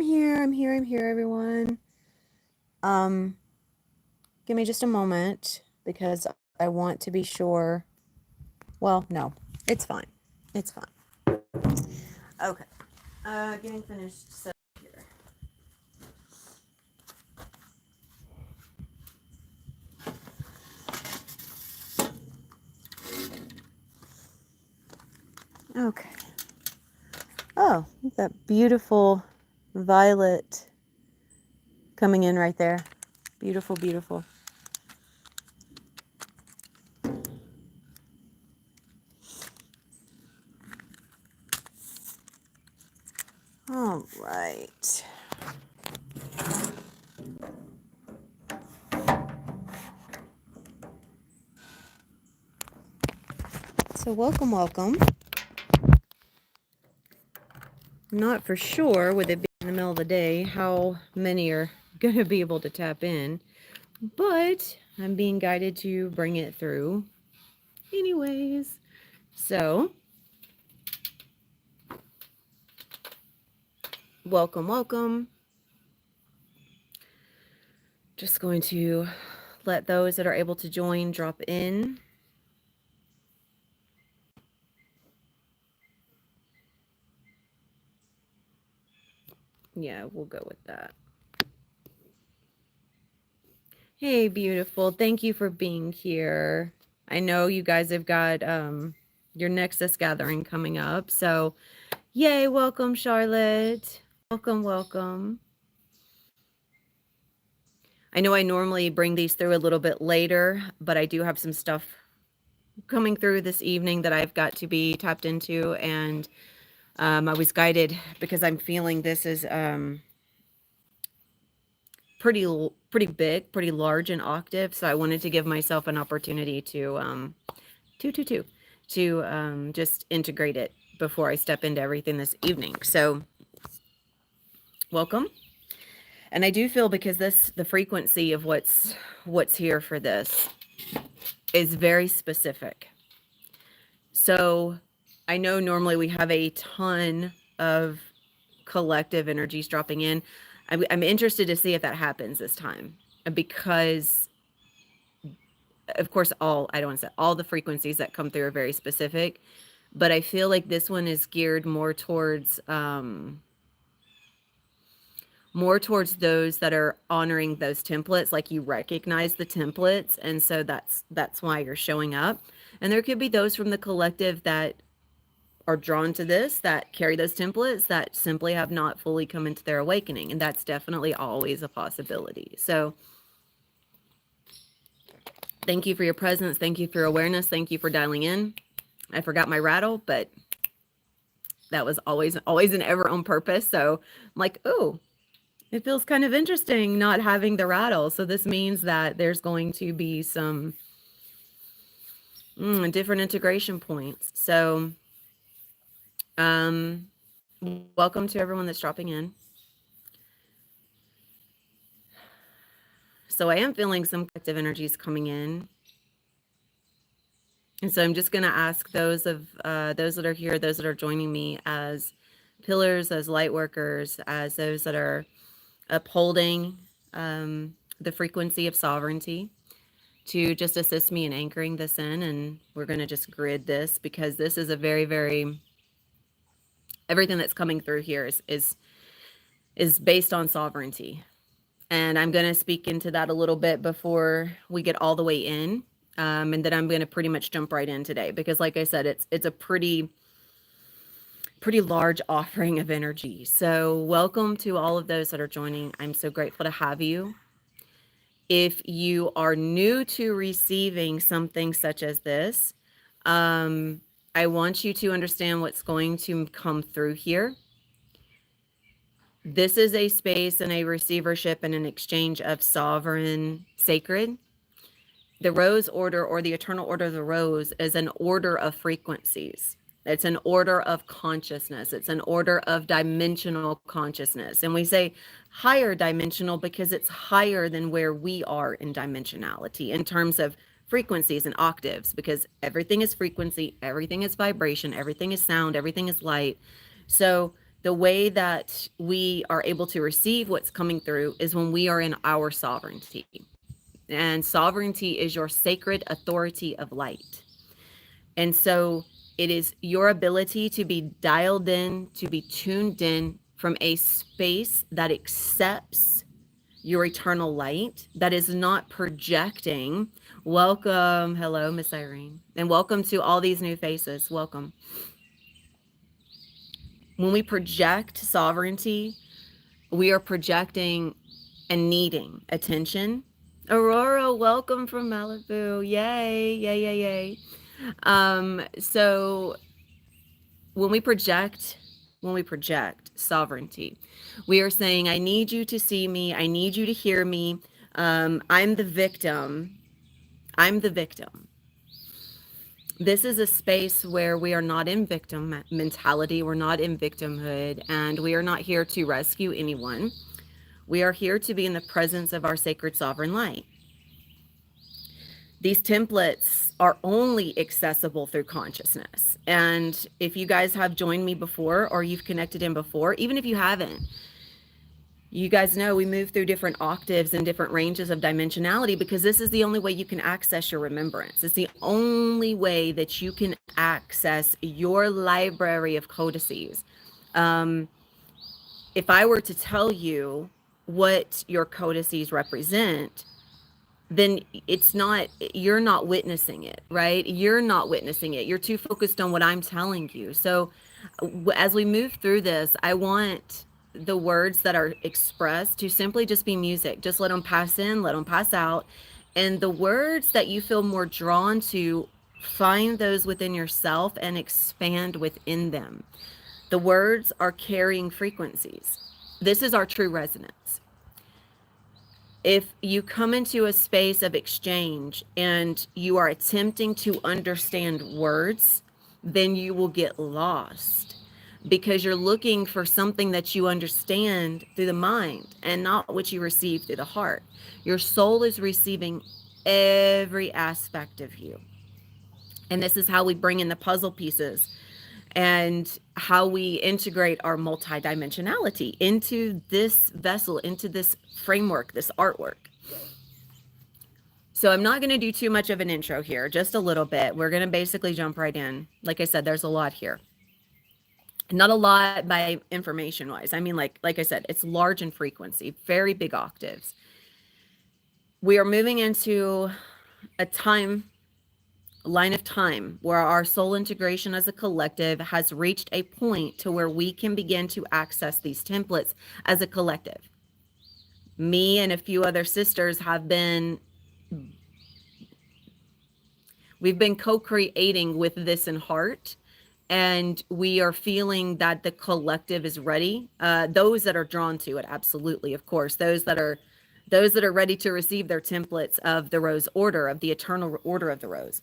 I'm here, everyone. Give me just a moment because I want to be sure. Well, no, it's fine. It's fine. Okay. Getting finished. So here. Okay. Oh, that beautiful violet coming in right there. Beautiful, beautiful. All right. So welcome, welcome. I'm not for sure, with it being in the middle of the day, how many are going to be able to tap in, but I'm being guided to bring it through anyways. So, welcome, welcome. Just going to let those that are able to join drop in. Yeah, we'll go with that. Hey, beautiful. Thank you for being here. I know you guys have got your Nexus gathering coming up. So, yay, welcome, Charlotte. Welcome, welcome. I know I normally bring these through a little bit later, but I do have some stuff coming through this evening that I've got to be tapped into, and I was guided because I'm feeling this is pretty big, pretty large in octave. So I wanted to give myself an opportunity to just integrate it before I step into everything this evening. So welcome. And I do feel, because the frequency of what's here for this is very specific. So I know normally we have a ton of collective energies dropping in. I'm interested to see if that happens this time, because of course I don't want to say all the frequencies that come through are very specific, but I feel like this one is geared more towards those that are honoring those templates. Like, you recognize the templates, and so that's why you're showing up. And there could be those from the collective that are drawn to this, that carry those templates, that simply have not fully come into their awakening, and that's definitely always a possibility. So thank you for your presence, thank you for your awareness, thank you for dialing in. I forgot my rattle, but that was always and ever on purpose. So I'm like, oh, it feels kind of interesting not having the rattle. So this means that there's going to be some different integration points. So welcome to everyone that's dropping in. So I am feeling some collective energies coming in. And so I'm just going to ask those that are here, those that are joining me as pillars, as light workers, as those that are upholding the frequency of sovereignty, to just assist me in anchoring this in. And we're going to just grid this, because this is a very, very, everything that's coming through here is based on sovereignty. And I'm going to speak into that a little bit before we get all the way in. And then I'm going to pretty much jump right in today, because like I said, it's a pretty large offering of energy. So welcome to all of those that are joining. I'm so grateful to have you. If you are new to receiving something such as this, I want you to understand what's going to come through here. This is a space and a receivership and an exchange of sovereign sacred. The rose order, or the eternal order of the rose, is an order of frequencies. It's an order of consciousness. It's an order of dimensional consciousness. And we say higher dimensional because it's higher than where we are in dimensionality in terms of frequencies and octaves, because everything is frequency, everything is vibration, everything is sound, everything is light. So The way that we are able to receive what's coming through is when we are in our sovereignty. And sovereignty is your sacred authority of light. And so it is your ability to be dialed in, to be tuned in from a space that accepts your eternal light, that is not projecting. Welcome. Hello, Miss Irene. And welcome to all these new faces. Welcome. When we project sovereignty, we are projecting and needing attention. Aurora, welcome from Malibu. Yay, yay, yay, yay. So when we project sovereignty, we are saying, I need you to see me. I need you to hear me. I'm the victim. This is a space where we are not in victim mentality. We're not in victimhood, and we are not here to rescue anyone. We are here to be in the presence of our sacred sovereign light. These templates are only accessible through consciousness. And if you guys have joined me before, or you've connected in before, even if you haven't, you guys know we move through different octaves and different ranges of dimensionality, because this is the only way you can access your remembrance. It's the only way that you can access your library of codices. If I were to tell you what your codices represent, then you're not witnessing it, right? You're not witnessing it. You're too focused on what I'm telling you. So as we move through this, I want the words that are expressed to simply just be music. Just let them pass in, let them pass out. And the words that you feel more drawn to, find those within yourself and expand within them. The words are carrying frequencies. This is our true resonance. If you come into a space of exchange and you are attempting to understand words, then you will get lost, because you're looking for something that you understand through the mind and not what you receive through the heart. Your soul is receiving every aspect of you. And this is how we bring in the puzzle pieces and how we integrate our multidimensionality into this vessel, into this framework, this artwork. So I'm not going to do too much of an intro here, just a little bit. We're going to basically jump right in. Like I said, there's a lot here. Not a lot by information wise. I mean, like I said, it's large in frequency, very big octaves. We are moving into a line of time where our soul integration as a collective has reached a point to where we can begin to access these templates as a collective. Me and a few other sisters we've been co-creating with this in heart, and we are feeling that the collective is ready. Those that are drawn to it, absolutely, of course, those that are ready to receive their templates of the Rose Order, of the Eternal Order of the Rose.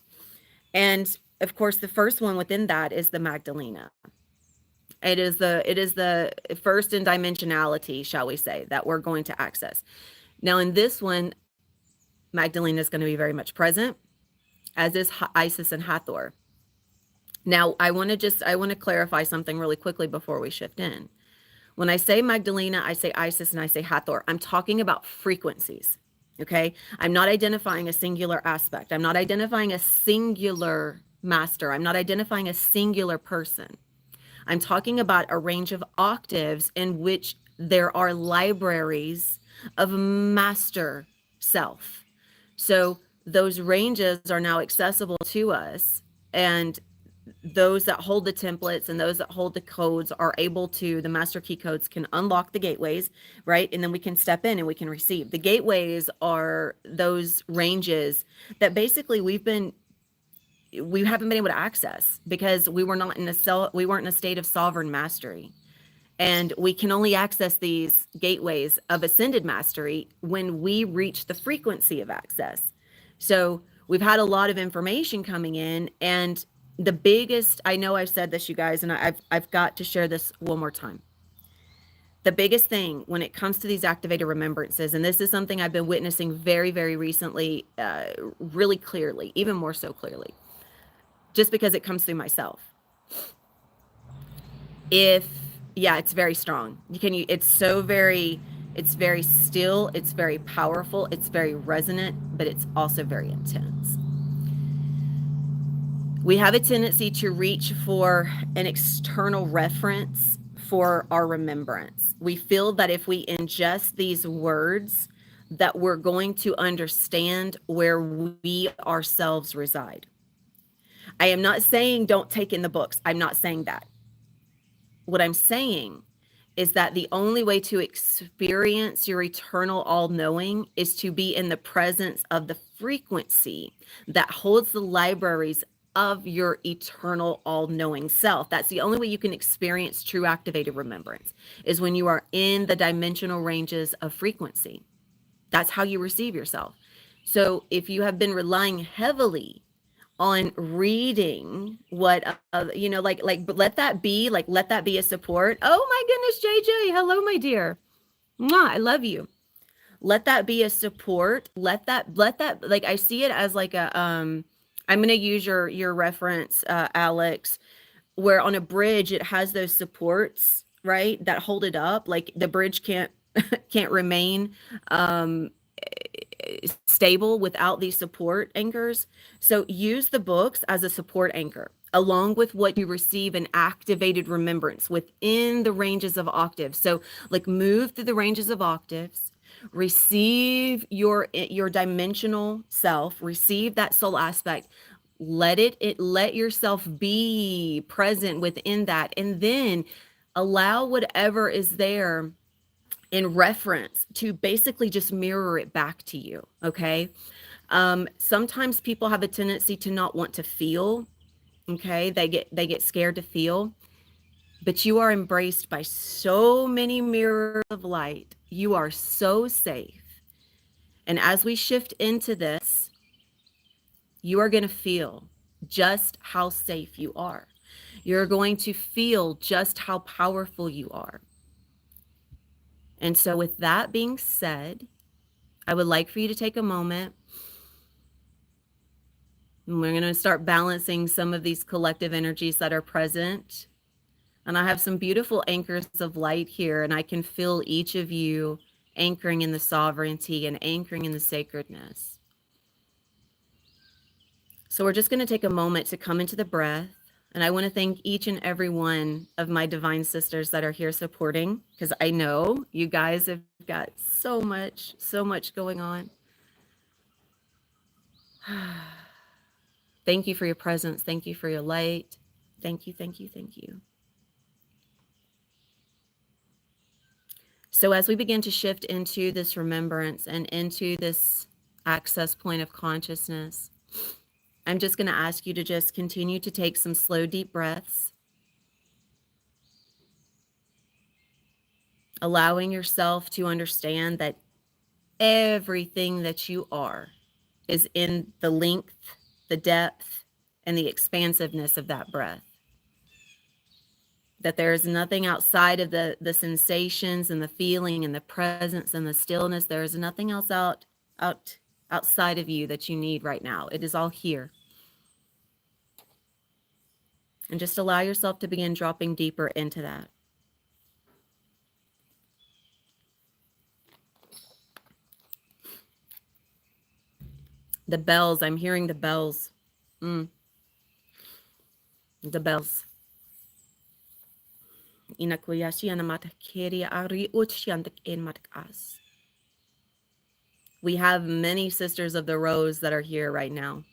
And of course, the first one within that is the Magdalena. It is the first in dimensionality, shall we say, that we're going to access. Now, in this one, Magdalena is going to be very much present, as is Isis and Hathor. Now, I want to clarify something really quickly before we shift in. When I say Magdalena, I say Isis, and I say Hathor, I'm talking about frequencies. Okay, I'm not identifying a singular aspect. I'm not identifying a singular master. I'm not identifying a singular person. I'm talking about a range of octaves in which there are libraries of master self. So those ranges are now accessible to us, and those that hold the templates and those that hold the codes are able to, the master key codes can unlock the gateways, right? And then we can step in and we can receive. The gateways are those ranges that basically we haven't been able to access because we weren't in a state of sovereign mastery. And we can only access these gateways of ascended mastery when we reach the frequency of access. So we've had a lot of information coming in, and the biggest, I know I've said this, you guys, and I've got to share this one more time. The biggest thing when it comes to these activated remembrances, and this is something I've been witnessing very, very recently, really clearly, even more so clearly, just because it comes through myself. If Yeah, it's very strong. It's very still, it's very powerful, it's very resonant, but it's also very intense. We have a tendency to reach for an external reference for our remembrance. We feel that if we ingest these words, that we're going to understand where we ourselves reside. I am not saying don't take in the books. I'm not saying that. What I'm saying is that the only way to experience your eternal all-knowing is to be in the presence of the frequency that holds the libraries of your eternal all-knowing self. That's the only way you can experience true activated remembrance, is when you are in the dimensional ranges of frequency. That's how you receive yourself. So if you have been relying heavily on reading what but let that be a support. Oh my goodness, JJ, hello my dear. Mwah, I love you. Let that be a support. Let that like, I see it as like a I'm going to use your reference, Alex, where on a bridge it has those supports, right, that hold it up. Like the bridge can't can't remain stable without these support anchors. So use the books as a support anchor, along with what you receive in activated remembrance within the ranges of octaves. So like move through the ranges of octaves, receive your dimensional self, receive that soul aspect, let yourself be present within that, and then allow whatever is there in reference to basically just mirror it back to you. Okay. Sometimes people have a tendency to not want to feel. Okay. They get scared to feel, but you are embraced by so many mirrors of light. You are so safe. And as we shift into this, you are going to feel just how safe you are. You're going to feel just how powerful you are. And so with that being said, I would like for you to take a moment. And we're going to start balancing some of these collective energies that are present. And I have some beautiful anchors of light here, and I can feel each of you anchoring in the sovereignty and anchoring in the sacredness. So we're just going to take a moment to come into the breath. And I want to thank each and every one of my divine sisters that are here supporting, because I know you guys have got so much going on. Thank you for your presence. Thank you for your light. Thank you, thank you, thank you. So as we begin to shift into this remembrance and into this access point of consciousness, I'm just going to ask you to just continue to take some slow, deep breaths, allowing yourself to understand that everything that you are is in the length, the depth, and the expansiveness of that breath. That there is nothing outside of the sensations and the feeling and the presence and the stillness. There is nothing else outside of you that you need right now. It is all here. And just allow yourself to begin dropping deeper into that. The bells, I'm hearing the bells. The bells. We have many sisters of the rose that are here right now.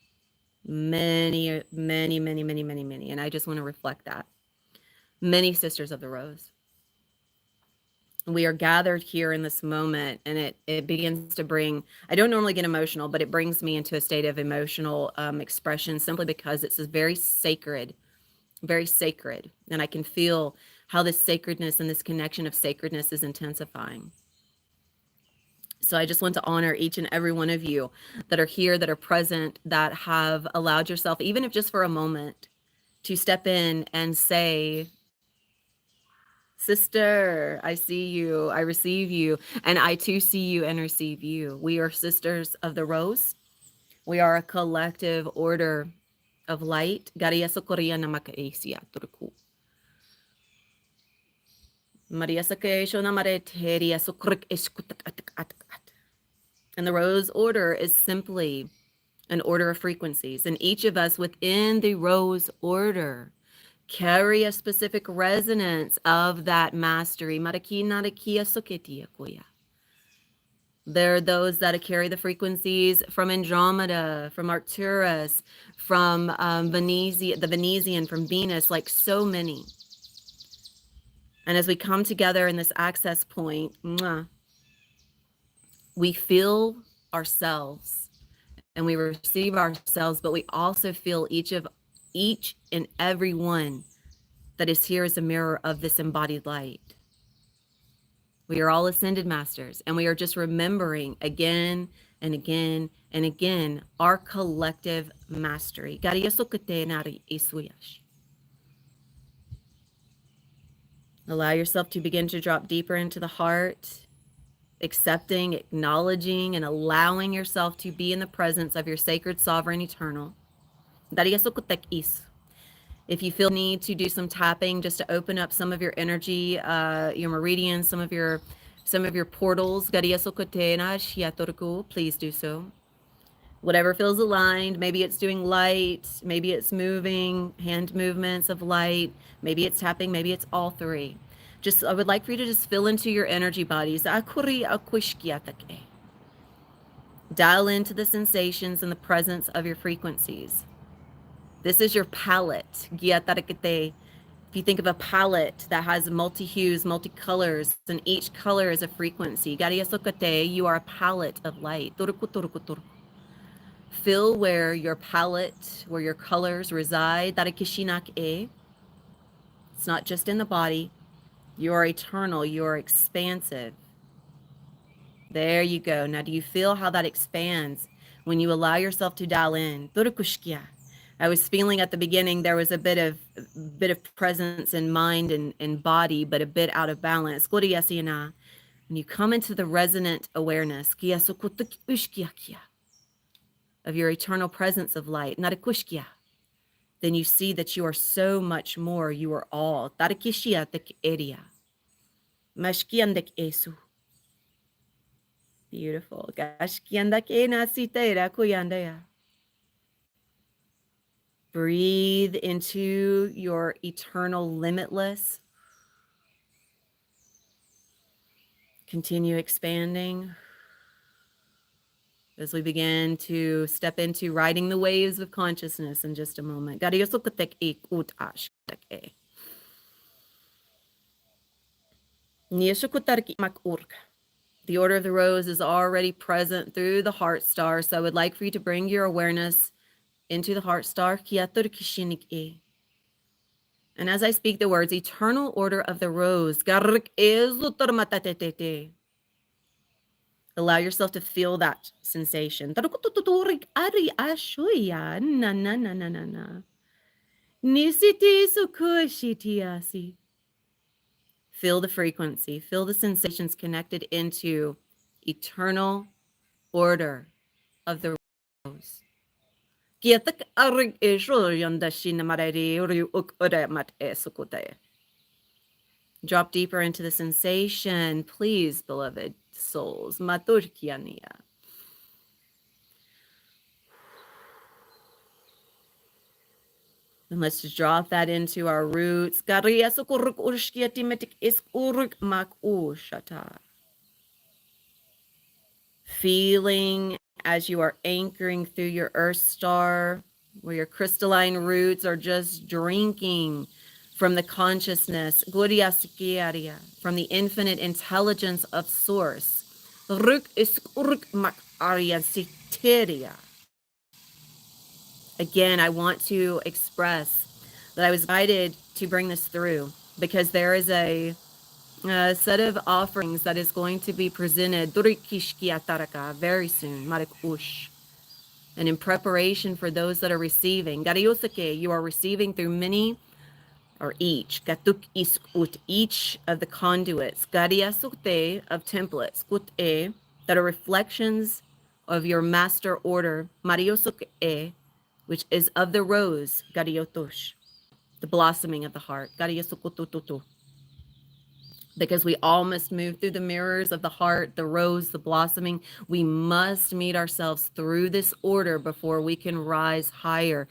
Many. And I just want to reflect that. Many sisters of the rose. We are gathered here in this moment, and it begins to bring, I don't normally get emotional, but it brings me into a state of emotional expression, simply because it's a very sacred. And I can feel how this sacredness and this connection of sacredness is intensifying. So I just want to honor each and every one of you that are here, that are present, that have allowed yourself, even if just for a moment, to step in and say, sister, I see you, I receive you, and I too see you and receive you. We are sisters of the rose. We are a collective order of light. And the rose order is simply an order of frequencies. And each of us within the rose order carry a specific resonance of that mastery. There are those that carry the frequencies from Andromeda, from Arcturus, from the Venusian, from Venus, like so many. And as we come together in this access point, we feel ourselves and we receive ourselves, but we also feel each and every one that is here as a mirror of this embodied light. We are all ascended masters, and we are just remembering again and again and again our collective mastery. Allow yourself to begin to drop deeper into the heart, accepting, acknowledging, and allowing yourself to be in the presence of your sacred, sovereign, eternal. If you feel need to do some tapping just to open up some of your energy, your meridians, some of your portals, please do so. Whatever feels aligned, maybe it's doing light, maybe it's moving, hand movements of light, maybe it's tapping, maybe it's all three. I would like for you to just fill into your energy bodies. Dial into the sensations and the presence of your frequencies. This is your palette. If you think of a palette that has multi-hues, multi-colors, and each color is a frequency. You are a palette of light. Feel where your palette, where your colors reside. It's not just in the body. You are eternal. You are expansive. There you go. Now, do you feel how that expands when you allow yourself to dial in? I was feeling at the beginning there was a bit of presence in mind and body, but a bit out of balance. When you come into the resonant awareness of your eternal presence of light, then you see that you are so much more. You are all. Beautiful. Breathe into your eternal limitless. Continue expanding as we begin to step into riding the waves of consciousness in just a moment. The order of the rose is already present through the heart star, so I would like for you to bring your awareness into the heart star. And as I speak the words, eternal order of the rose, allow yourself to feel that sensation. Feel the frequency, feel the sensations connected into eternal order of the rose. Drop deeper into the sensation, please, beloved souls. And let's just drop that into our roots. Feeling as you are anchoring through your earth star, where your crystalline roots are just drinking from the consciousness, from the infinite intelligence of source. Again, I want to express that I was guided to bring this through because there is a set of offerings that is going to be presented very soon. And in preparation for those that are receiving, you are receiving through many or each of the conduits of templates that are reflections of your master order, which is of the rose, the blossoming of the heart. because we all must move through the mirrors of the heart, the rose, the blossoming. We must meet ourselves through this order before we can rise higher.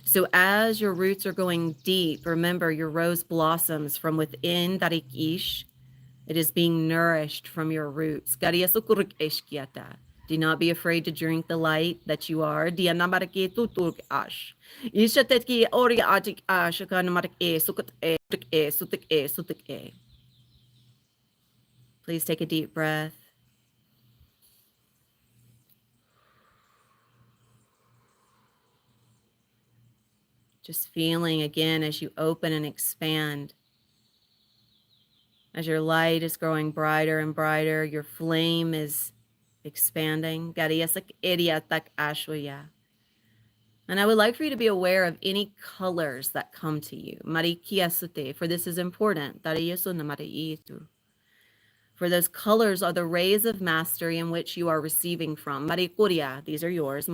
So as your roots are going deep, remember your rose blossoms from within Tarik Ish. It is being nourished from your roots. Do not be afraid to drink the light that you are. Please take a deep breath. Just feeling again as you open and expand. As your light is growing brighter and brighter, your flame is expanding. And I would like for you to be aware of any colors that come to you. For this is important. For those colors are the rays of mastery in which you are receiving from. These are yours.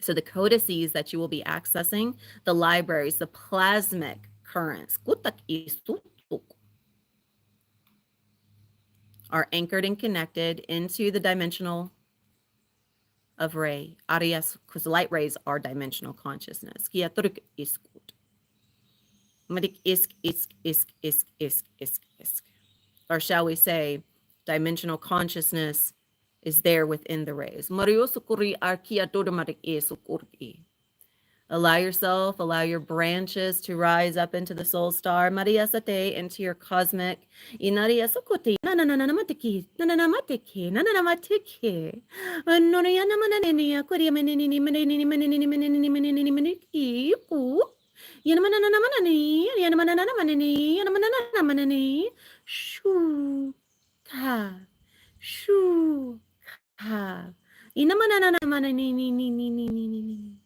So the codices that you will be accessing, the libraries, the plasmic currents are anchored and connected into the dimensional of ray. Arias, because light rays are dimensional consciousness. Or shall we say, dimensional consciousness is there within the rays. Allow yourself, allow your branches to rise up into the soul star, Maria Sate, into your cosmic. Inaria Sokote, Nananamatiki, Nananamatiki, Nananamatiki, Noriana Manania, Kodiamanini, Manini, Manini, Manini, Manini, Maniki, Yanamananamanani, Yanamananamanani, Yanamananamanani, Shoo, Ka, Shoo, Ka, Inamananamanani.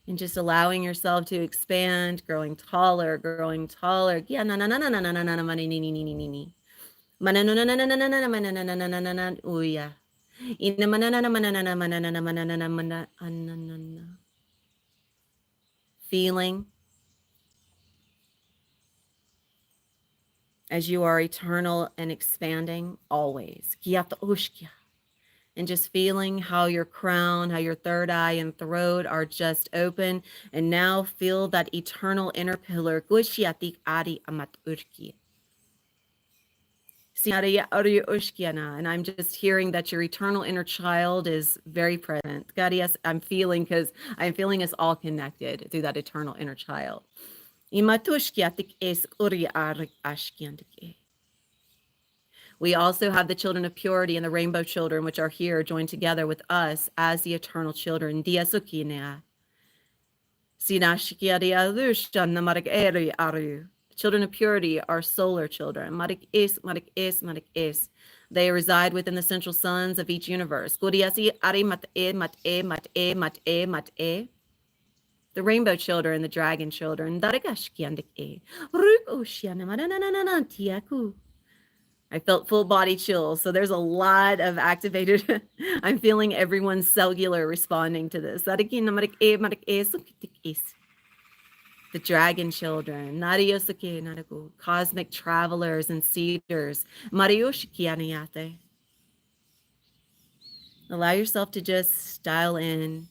And just allowing yourself to expand, growing taller, growing taller. Feeling as you are eternal and expanding always. And just feeling how your crown, how your third eye and throat are just open. And now feel that eternal inner pillar. And I'm just hearing that your eternal inner child is very present. God, yes, I'm feeling us all connected through that eternal inner child. We also have the children of purity and the rainbow children, which are here joined together with us as the eternal children. Children of purity are solar children. They reside within the central suns of each universe. The rainbow children, the dragon children. I felt full body chills. So there's a lot of activated. I'm feeling everyone's cellular responding to this. The dragon children, cosmic travelers and seeders. Allow yourself to just dial in,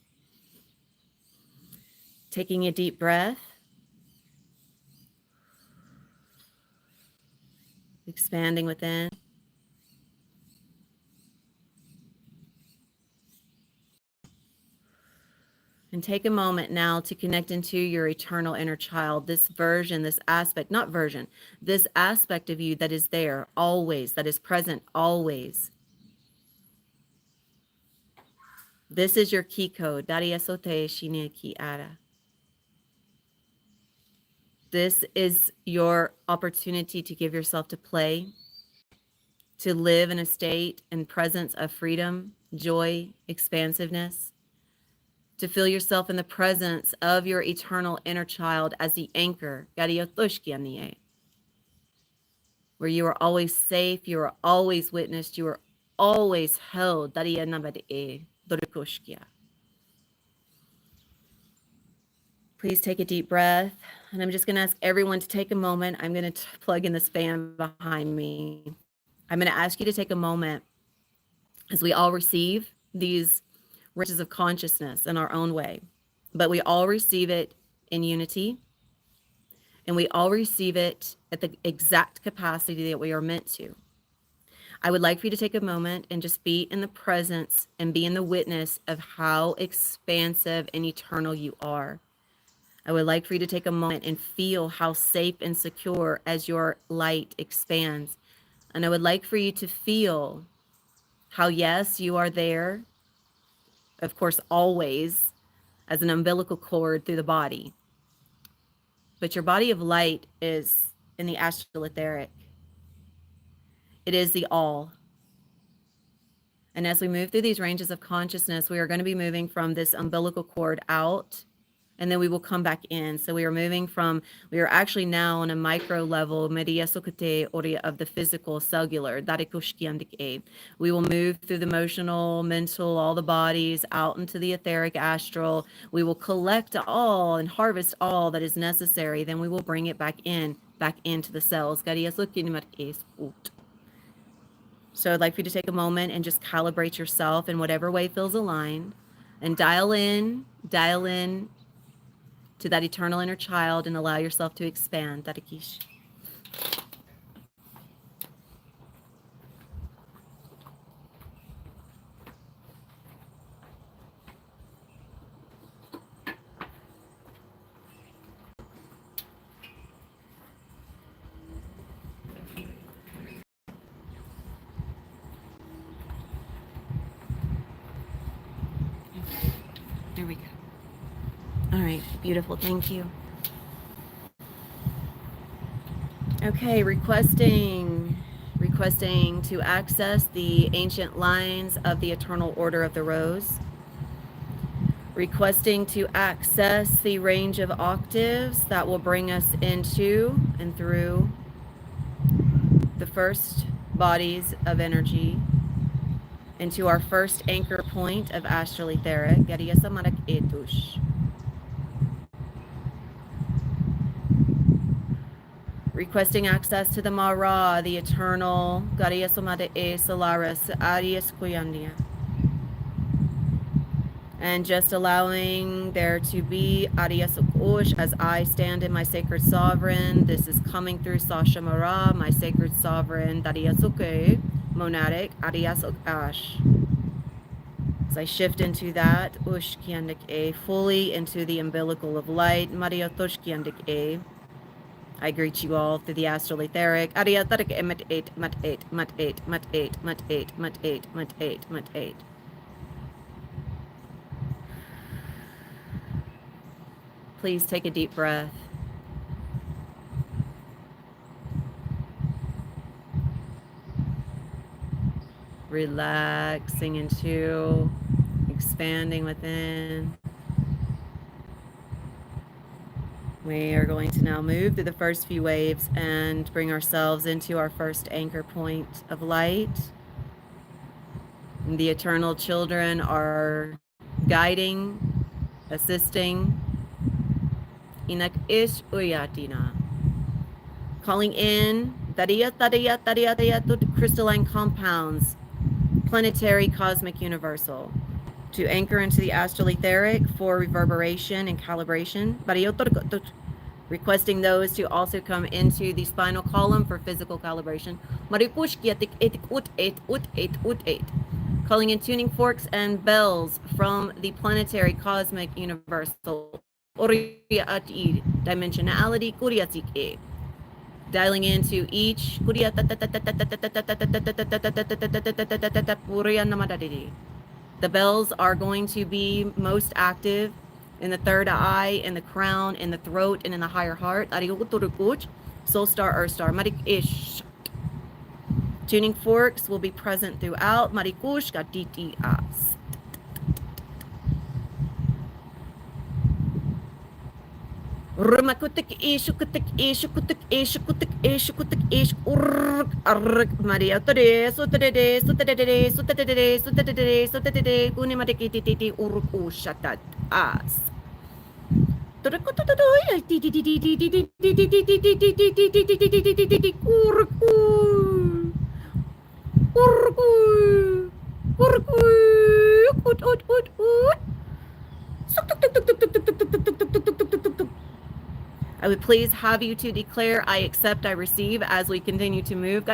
taking a deep breath. Expanding within. And take a moment now to connect into your eternal inner child, this version, this aspect, not version, this aspect of you that is there always, that is present always. This is your key code. This is your opportunity to give yourself to play, to live in a state and presence of freedom, joy, expansiveness, to feel yourself in the presence of your eternal inner child as the anchor, where you are always safe, you are always witnessed, you are always held. Please take a deep breath. And I'm just going to ask everyone to take a moment. I'm going to plug in this fan behind me. I'm going to ask you to take a moment as we all receive these riches of consciousness in our own way. But we all receive it in unity, and we all receive it at the exact capacity that we are meant to. I would like for you to take a moment and just be in the presence and be in the witness of how expansive and eternal you are. I would like for you to take a moment and feel how safe and secure as your light expands. And I would like for you to feel how, yes, you are there, of course, always as an umbilical cord through the body. But your body of light is in the astral etheric. It is the all. And as we move through these ranges of consciousness, we are going to be moving from this umbilical cord out, and then we will come back in. So we are actually now on a micro level, Media Sokate Oria of the physical cellular. We will move through the emotional, mental, all the bodies out into the etheric astral. We will collect all and harvest all that is necessary. Then we will bring it back into the cells. So I'd like for you to take a moment and just calibrate yourself in whatever way feels aligned, and dial in to that eternal inner child and allow yourself to expand. Tarikish. There we go. All right, beautiful. Thank you. Okay, requesting to access the ancient lines of the Eternal Order of the Rose. Requesting to access the range of octaves that will bring us into and through the first bodies of energy, into our first anchor point of astral etheric. Requesting access to the Mara, the eternal Solaris, Arias Kuyandia. And just allowing there to be Arias Okush as I stand in my sacred sovereign. This is coming through Sasha Mara, my sacred sovereign, Dariasuke, monadic, Arias Okash. As I shift into that, Ushkiandik A, fully into the umbilical of light, Maria Toshkiandik A. I greet you all through the astral etheric. Please take a deep breath. Relaxing into, expanding within. We are going to now move through the first few waves and bring ourselves into our first anchor point of light. And the eternal children are guiding, assisting. Inak ish uyatina. Calling in crystalline compounds, planetary, cosmic, universal, to anchor into the astral etheric for reverberation and calibration. Requesting those to also come into the spinal column for physical calibration. Calling in tuning forks and bells from the planetary, cosmic, universal, dimensionality, dialing into each. The bells are going to be most active in the third eye, in the crown, in the throat, and in the higher heart. Soul star, earth star. Tuning forks will be present throughout. Rumakutik ishukutik ishukutik ishukutik ishukutik ish Maria Tore Sutade Sutade Sutade Sutade Sutade Kunimadikiti Uruk Shatat As I would please have you to declare, I accept, I receive, as we continue to move.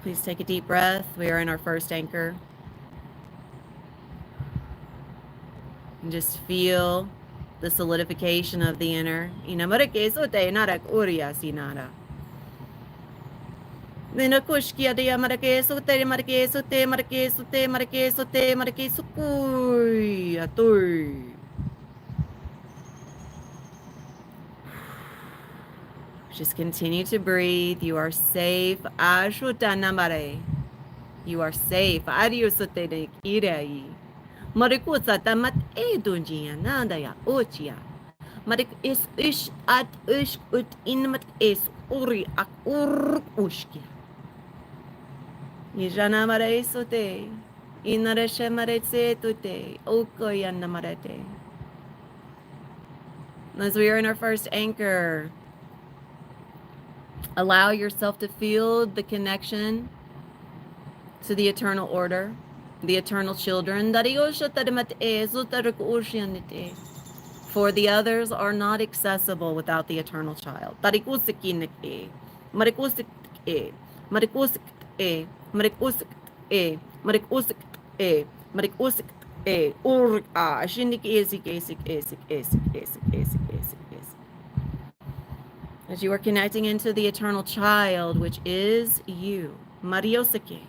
Please take a deep breath. We are in our first anchor. And just feel the solidification of the inner. Just continue to breathe. You are safe. You are safe. Marikusa tamat edunjia nada ya ochia. Marik is ish at ish ut inmat is uri ak ushkia. Yijana mare sote. Inareshe maretse tute. Okoyana marete. As we are in our first anchor, allow yourself to feel the connection to the eternal order, the eternal children. For the others are not accessible without the eternal child. As you are connecting into the eternal child, which is you, Mariosake,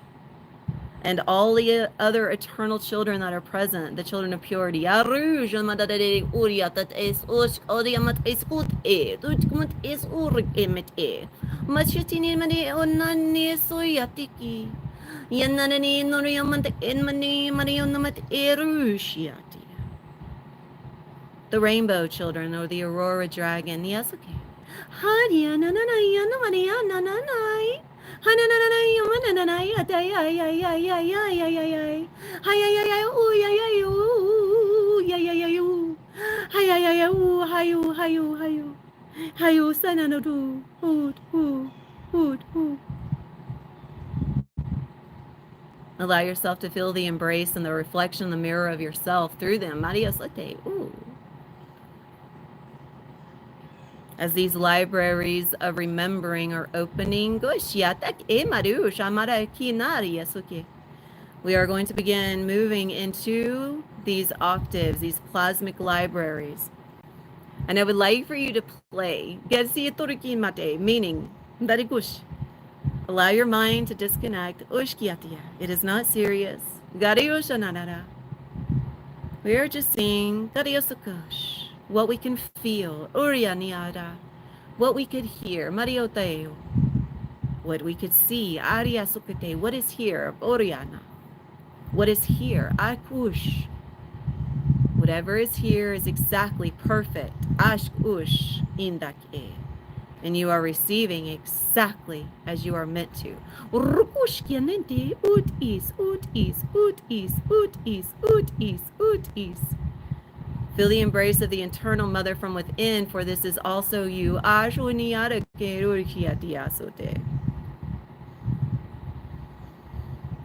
and all the other eternal children that are present, the children of purity. The rainbow children, or the aurora dragon. Yes, okay. Allow yourself to feel the embrace and the reflection in the mirror of yourself through them. As these libraries of remembering are opening, we are going to begin moving into these octaves, these plasmic libraries. And I would like for you to play, meaning, allow your mind to disconnect. It is not serious. We are just seeing what we can feel, what we could hear, what we could see, what is here, what is here, whatever is here is exactly perfect, and you are receiving exactly as you are meant to. Feel the embrace of the internal mother from within, for this is also you.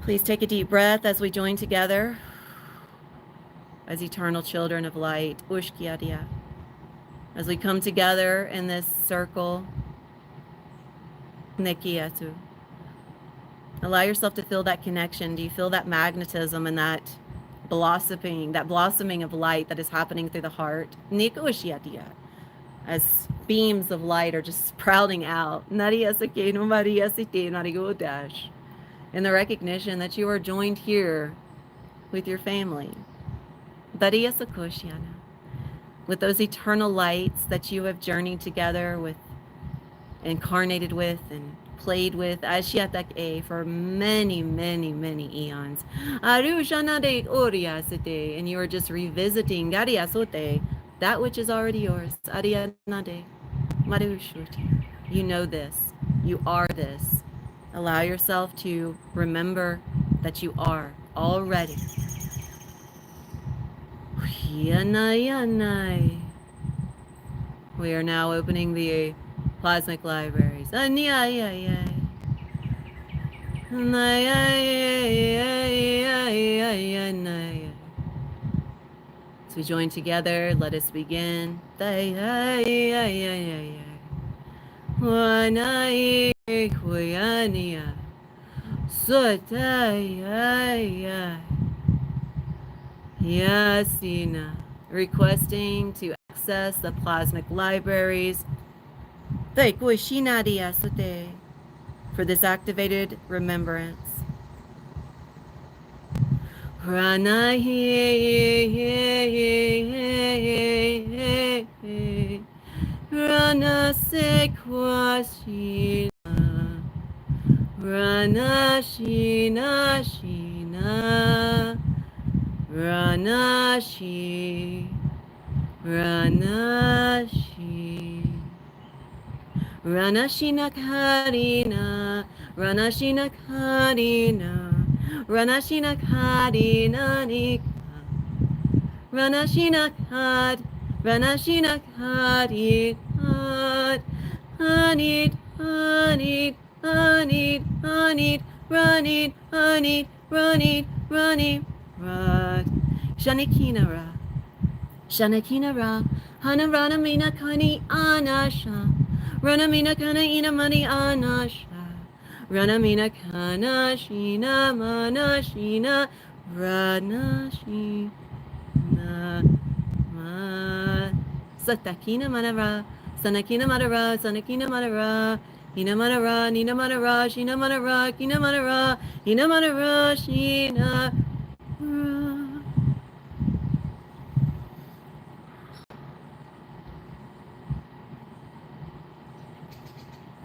Please take a deep breath as we join together as eternal children of light. Ushkiadia. As we come together in this circle. Nekiatu. Allow yourself to feel that connection. Do you feel that magnetism and that blossoming of light that is happening through the heart? Nikushkiadia. As beams of light are just sprouting out. In the recognition that you are joined here with your family. With those eternal lights that you have journeyed together with, incarnated with, and played with for many, many, many eons. And you are just revisiting that which is already yours. You know this. You are this. Allow yourself to remember that you are already. We are now opening the plasmic libraries. As we join together, let us begin. Yasina, requesting to access the plasmic libraries for this activated remembrance. Rana sekwashina, Rana shina shina, Ranashi, Ranashi, Ranashina Karina, Ranashina Karina, Ranashina Karina Nika, Ranashina Kad, Ranashina Kadi, Hanit, Hanit, Hanit, Hanit, Ranit, Hanit, Ranit, Ranit. Shanakinara, Shanakinara, Hanarana Mina Kani Anasha, Ranamina Kana Inamani Anasha, Ranamina Kana Shina Manashina, Ranashina, Satakina Manara, Sanakina Madara, Sanakina Madara, Ina Madara, Nina Madara, Shina Madara, Kina Madara, Ina Madara, Shina.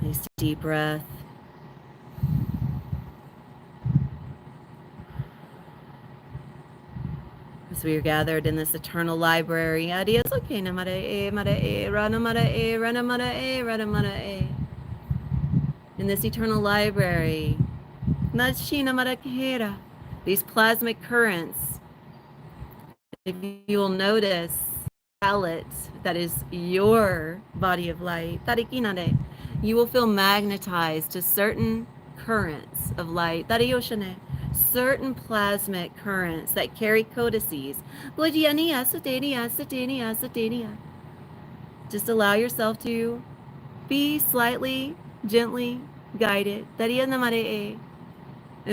Nice deep breath. As we are gathered in this eternal library, in this eternal library, these plasmic currents, if you will notice, palette that is your body of light, you will feel magnetized to certain currents of light, certain plasmic currents that carry codices. Just allow yourself to be slightly, gently guided. And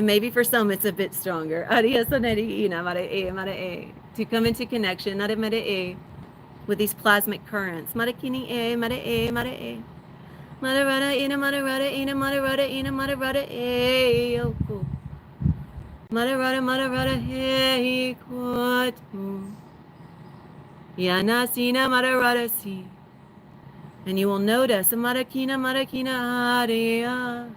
maybe for some it's a bit stronger. To come into connection with these plasmic currents. Madarada ina madarada ina madarada ina madarada yoko. Madarada hey kwatu. Yana sina madarada si. And you will notice marakina aria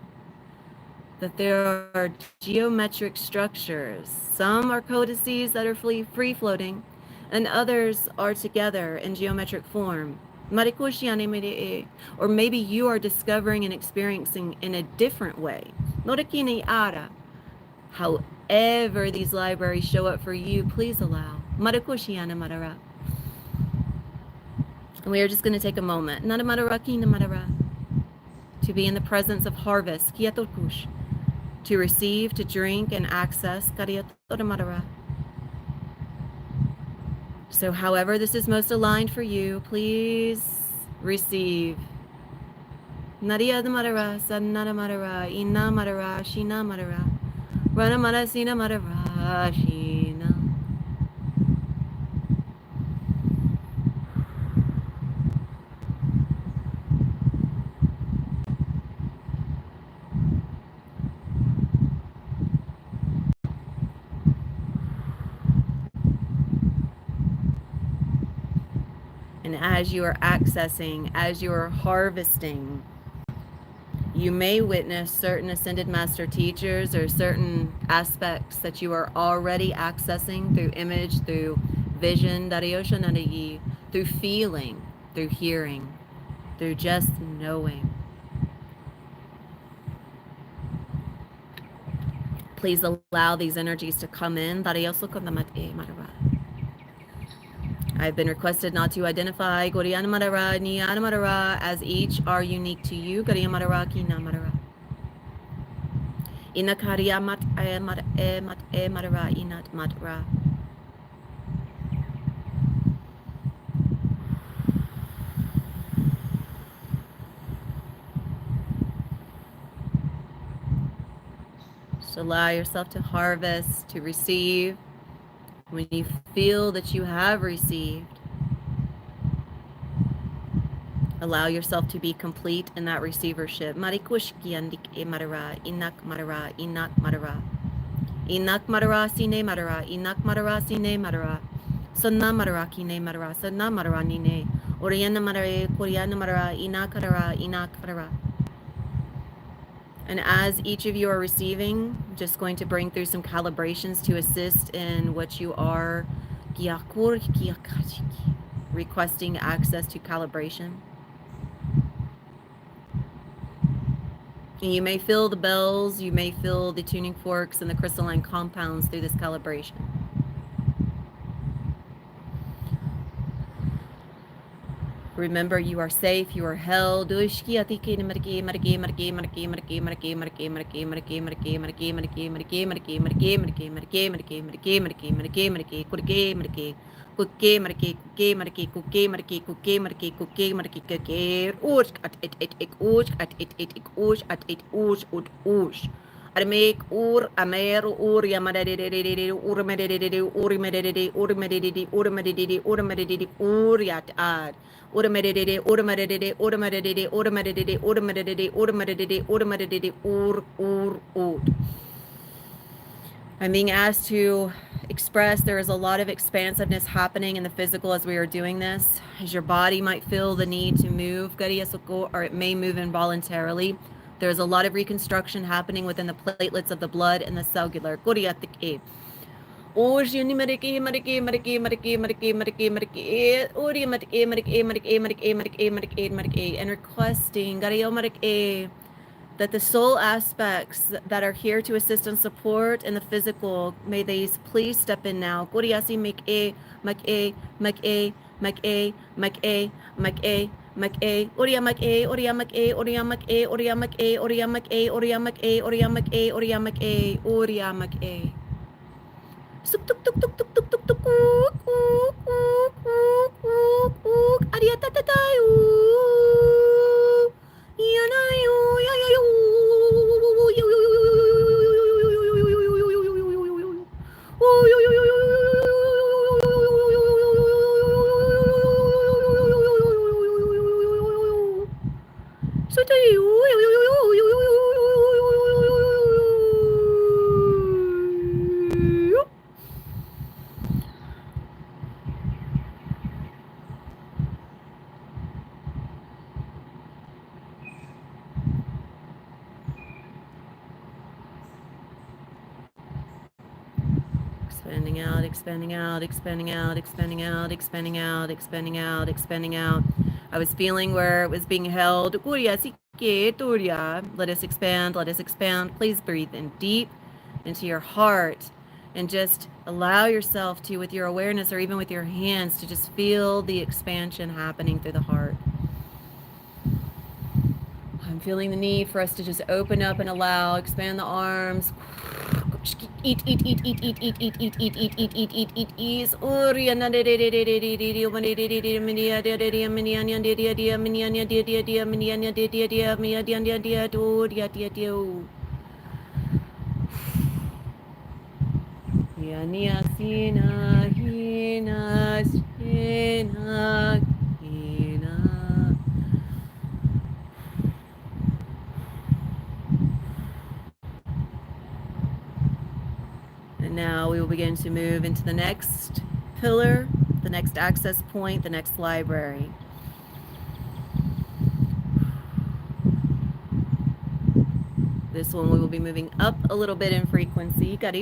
that there are geometric structures. Some are codices that are free floating, and others are together in geometric form. Or maybe you are discovering and experiencing in a different way. However these libraries show up for you, please allow. And we are just going to take a moment to be in the presence of harvest. to receive, to drink, and access. So however this is most aligned for you, please receive. Nadia Madara, Sanada Madara, Ina Madara, Shina Madara, Rana Mara, Sina Madara, Shina. And as you are accessing, as you are harvesting, you may witness certain ascended master teachers or certain aspects that you are already accessing through image, through vision, through feeling, through hearing, through just knowing. Please allow these energies to come in. I've been requested not to identify as each are unique to you. So allow yourself to harvest, to receive. When you feel that you have received, allow yourself to be complete in that receivership. Inak Madara. Inak Madara Sine Madara. Inak Madara Sine Madara. Sanna Madara Kine Madara. Sanna Madara Nine. Oriana Madara. Koreana Madara. Inak Madara. Inak Madara. And as each of you are receiving, just going to bring through some calibrations to assist in what you are requesting access to calibration. And you may feel the bells, you may feel the tuning forks and the crystalline compounds through this calibration. Remember, you are safe, you are held. Armek ur amer ur yamadede ur medede ur medede ur medede ur medede ur medede ur yat ad ur medede ur medede ur medede ur medede ur medede ur medede ur medede ur. I'm being asked to express there is a lot of expansiveness happening in the physical as we are doing this. As your body might feel the need to move, or it may move involuntarily. There's a lot of reconstruction happening within the platelets of the blood and the cellular. And requesting that the soul aspects that are here to assist and support in the physical, may they please step in now. Kuriasi make a, oriamak a, Suk tuk tuk tuk tuk tuk tuk tuk expanding out, expanding out, expanding out, expanding out, expanding out, expanding out. I was feeling where it was being held. Let us expand, let us expand. Please breathe in deep into your heart and just allow yourself to, with your awareness or even with your hands, to just feel the expansion happening through the heart. I'm feeling the need for us to just open up and allow, expand the arms. Eat, eat, eat, eat, eat, eat, eat, eat, eat, eat, eat, eat, eat, eat, ease. Yania sina hina sina hina. And now we will begin to move into the next pillar, the next access point, the next library. This one we will be moving up a little bit in frequency, but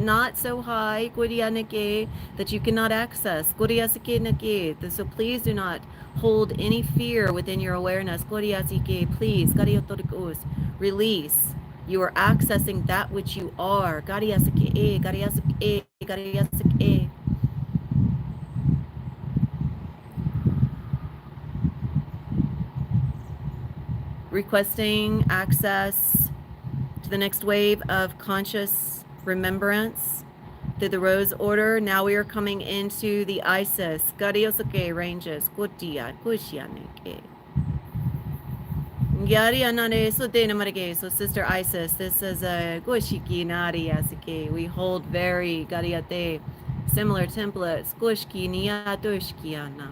not so high that you cannot access. So please do not hold any fear within your awareness. Please, release. You are accessing that which you are. Requesting access to the next wave of conscious remembrance through the Rose Order. Now we are coming into the Isis Gariosuke ranges. So Sister Isis, this is a Gushiki Nariasuke. We hold very Gariate similar templates. Gushki Niatushkiana.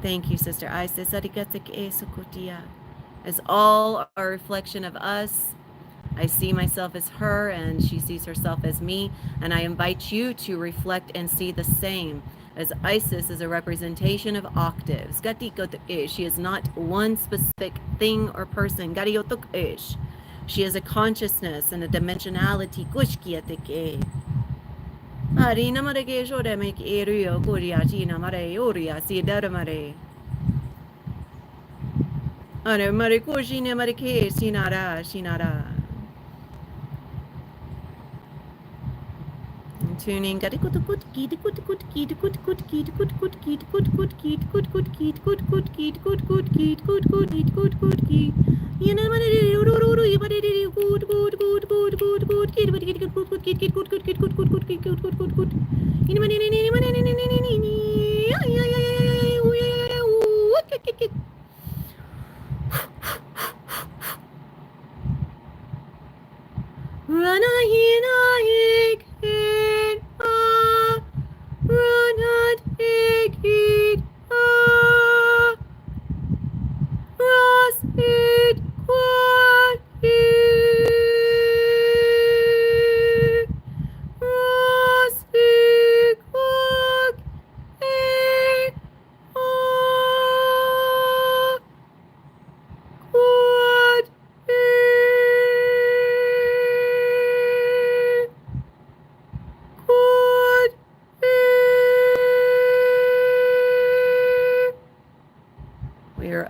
Thank you, Sister Isis. As all are a reflection of us, I see myself as her and she sees herself as me. And I invite you to reflect and see the same, as Isis is a representation of octaves. She is not one specific thing or person. She is a consciousness and a dimensionality. Arina marege jode make erio kuria tina mare oria si mare. Are mare kujine mare ke sinara. Tuning got a good kid good you know what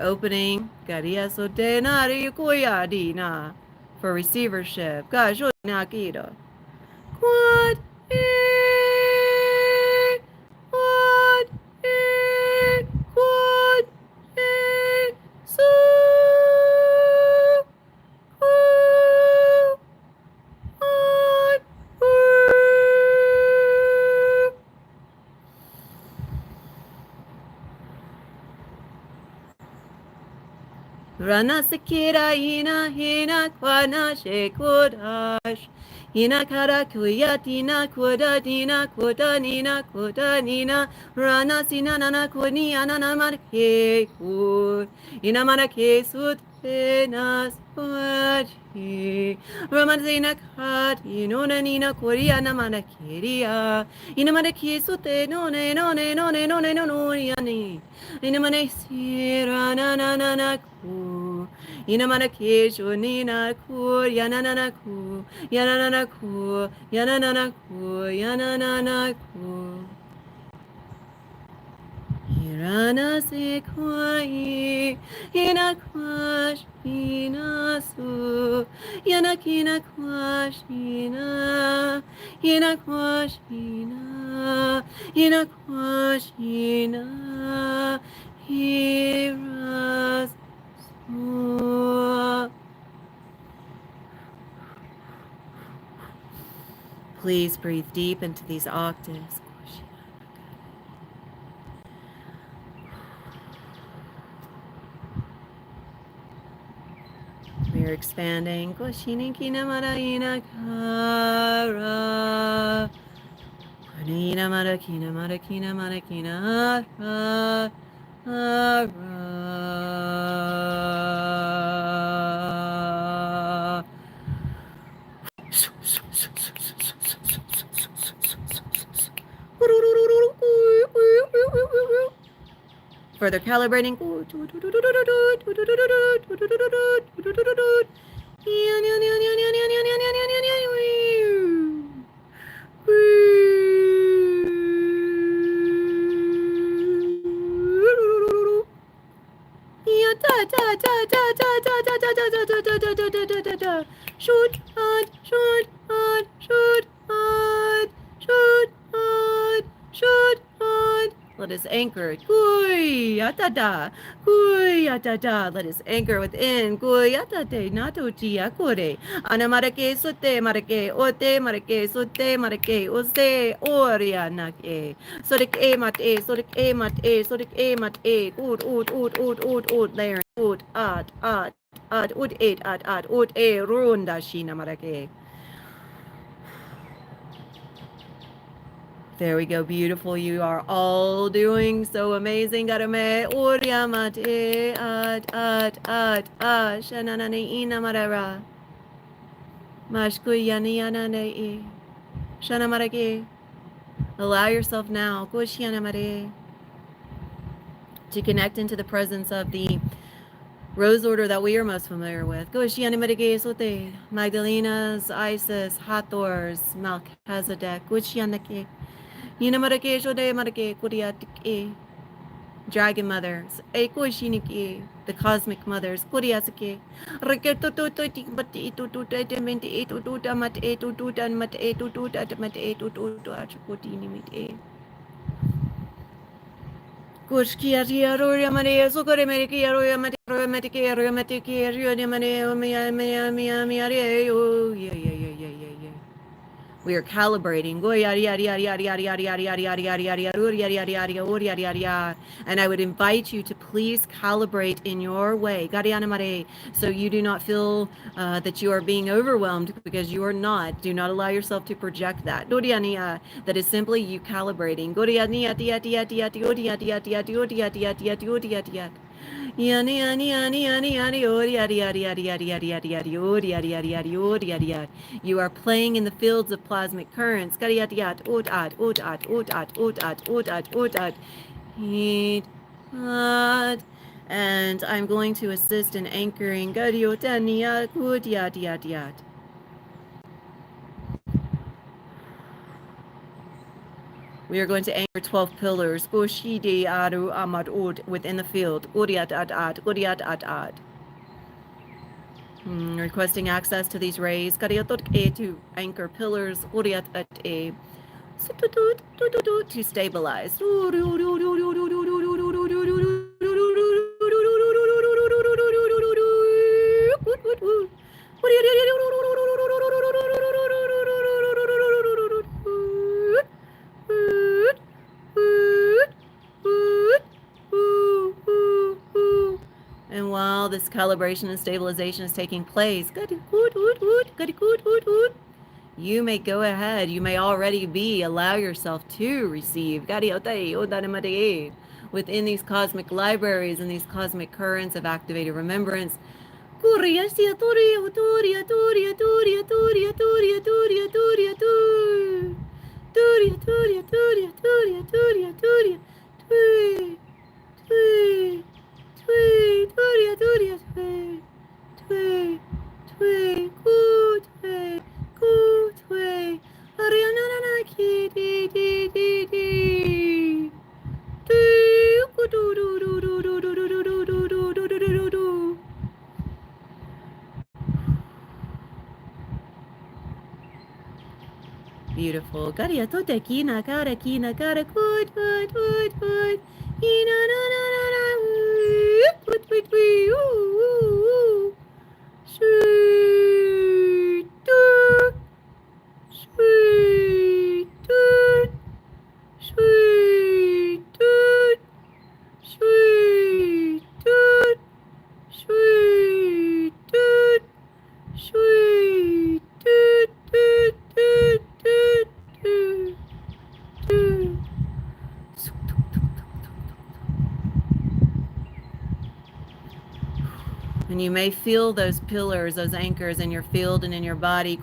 opening for receivership. Rana Sakira Hina Hina Kwana Shekodash Hina Kara Kuyatina Kudatina Kudanina Kudanina Rana Sinana Kuni Anana Marke Kud Ina Marake Sud Penas Puachi Ramazina Kat Inona Nina Koreana Manakiria Ina Maraki Sute None None None None None Inamane Sirana Nana Ku Inamana Kishu Nina Ku Yanana Ku Yanana Ku Yanana Ku Yanana Ku Rana se kwai, ina kwash ina su, yana kina kwash ina kwash ina kwash heras more. Please breathe deep into these octaves. We are expanding. Koshinikina maraina kara. Kanina marakina marakina marakina ara. Ara. Further calibrating. Shoot hard, shoot hard, shoot hard, shoot hard, shoot hard. Let us anchor. Kui yatada, kui yatada. Let us anchor within. Kui yatate natuti akure. Anamarake sote marake ote marake sote marake ose oria nake. Sodik e mate, sodik e mate, sodik e mate. Ud layering. Ud ad ud e runda shina marake. There we go, beautiful. You are all doing so amazing. Garame uriamate shananane ina marara. Mashkuyani yanane shanamarake. Allow yourself now to connect into the presence of the rose order that we are most familiar with. Magdalena's, Isis, Hathor's, Melchizedek, Dragon Mothers, the Cosmic Mothers, we are calibrating. And I would invite you to please calibrate in your way. So you do not feel that you are being overwhelmed, because you are not. Do not allow yourself to project that. That is simply you calibrating. You are playing in the fields of plasmic currents. And I'm going to assist in anchoring. We are going to anchor 12 pillars within the field. Requesting access to these rays to anchor pillars to stabilize. And while this calibration and stabilization is taking place, you may go ahead. You may already allow yourself to receive within these cosmic libraries and these cosmic currents of activated remembrance. Beautiful. Garia tote kina kara good good good good. Ina na na na na. Woot woot wee ooh ooh ooh. Sweet toot sweet toot sweet toot sweet toot sweet toot sweet toot toot toot toot toot toot. And you may feel those pillars, those anchors in your field and in your body.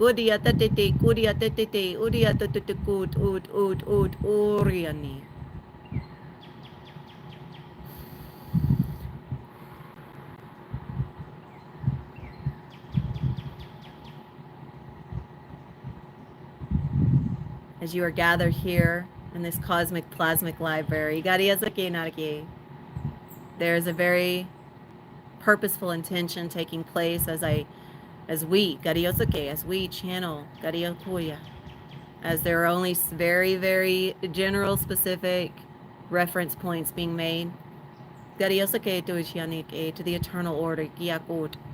As you are gathered here in this cosmic plasmic library, there's a very purposeful intention taking place as we channel Gariokuya, as there are only very, very general, specific reference points being made. To the eternal order,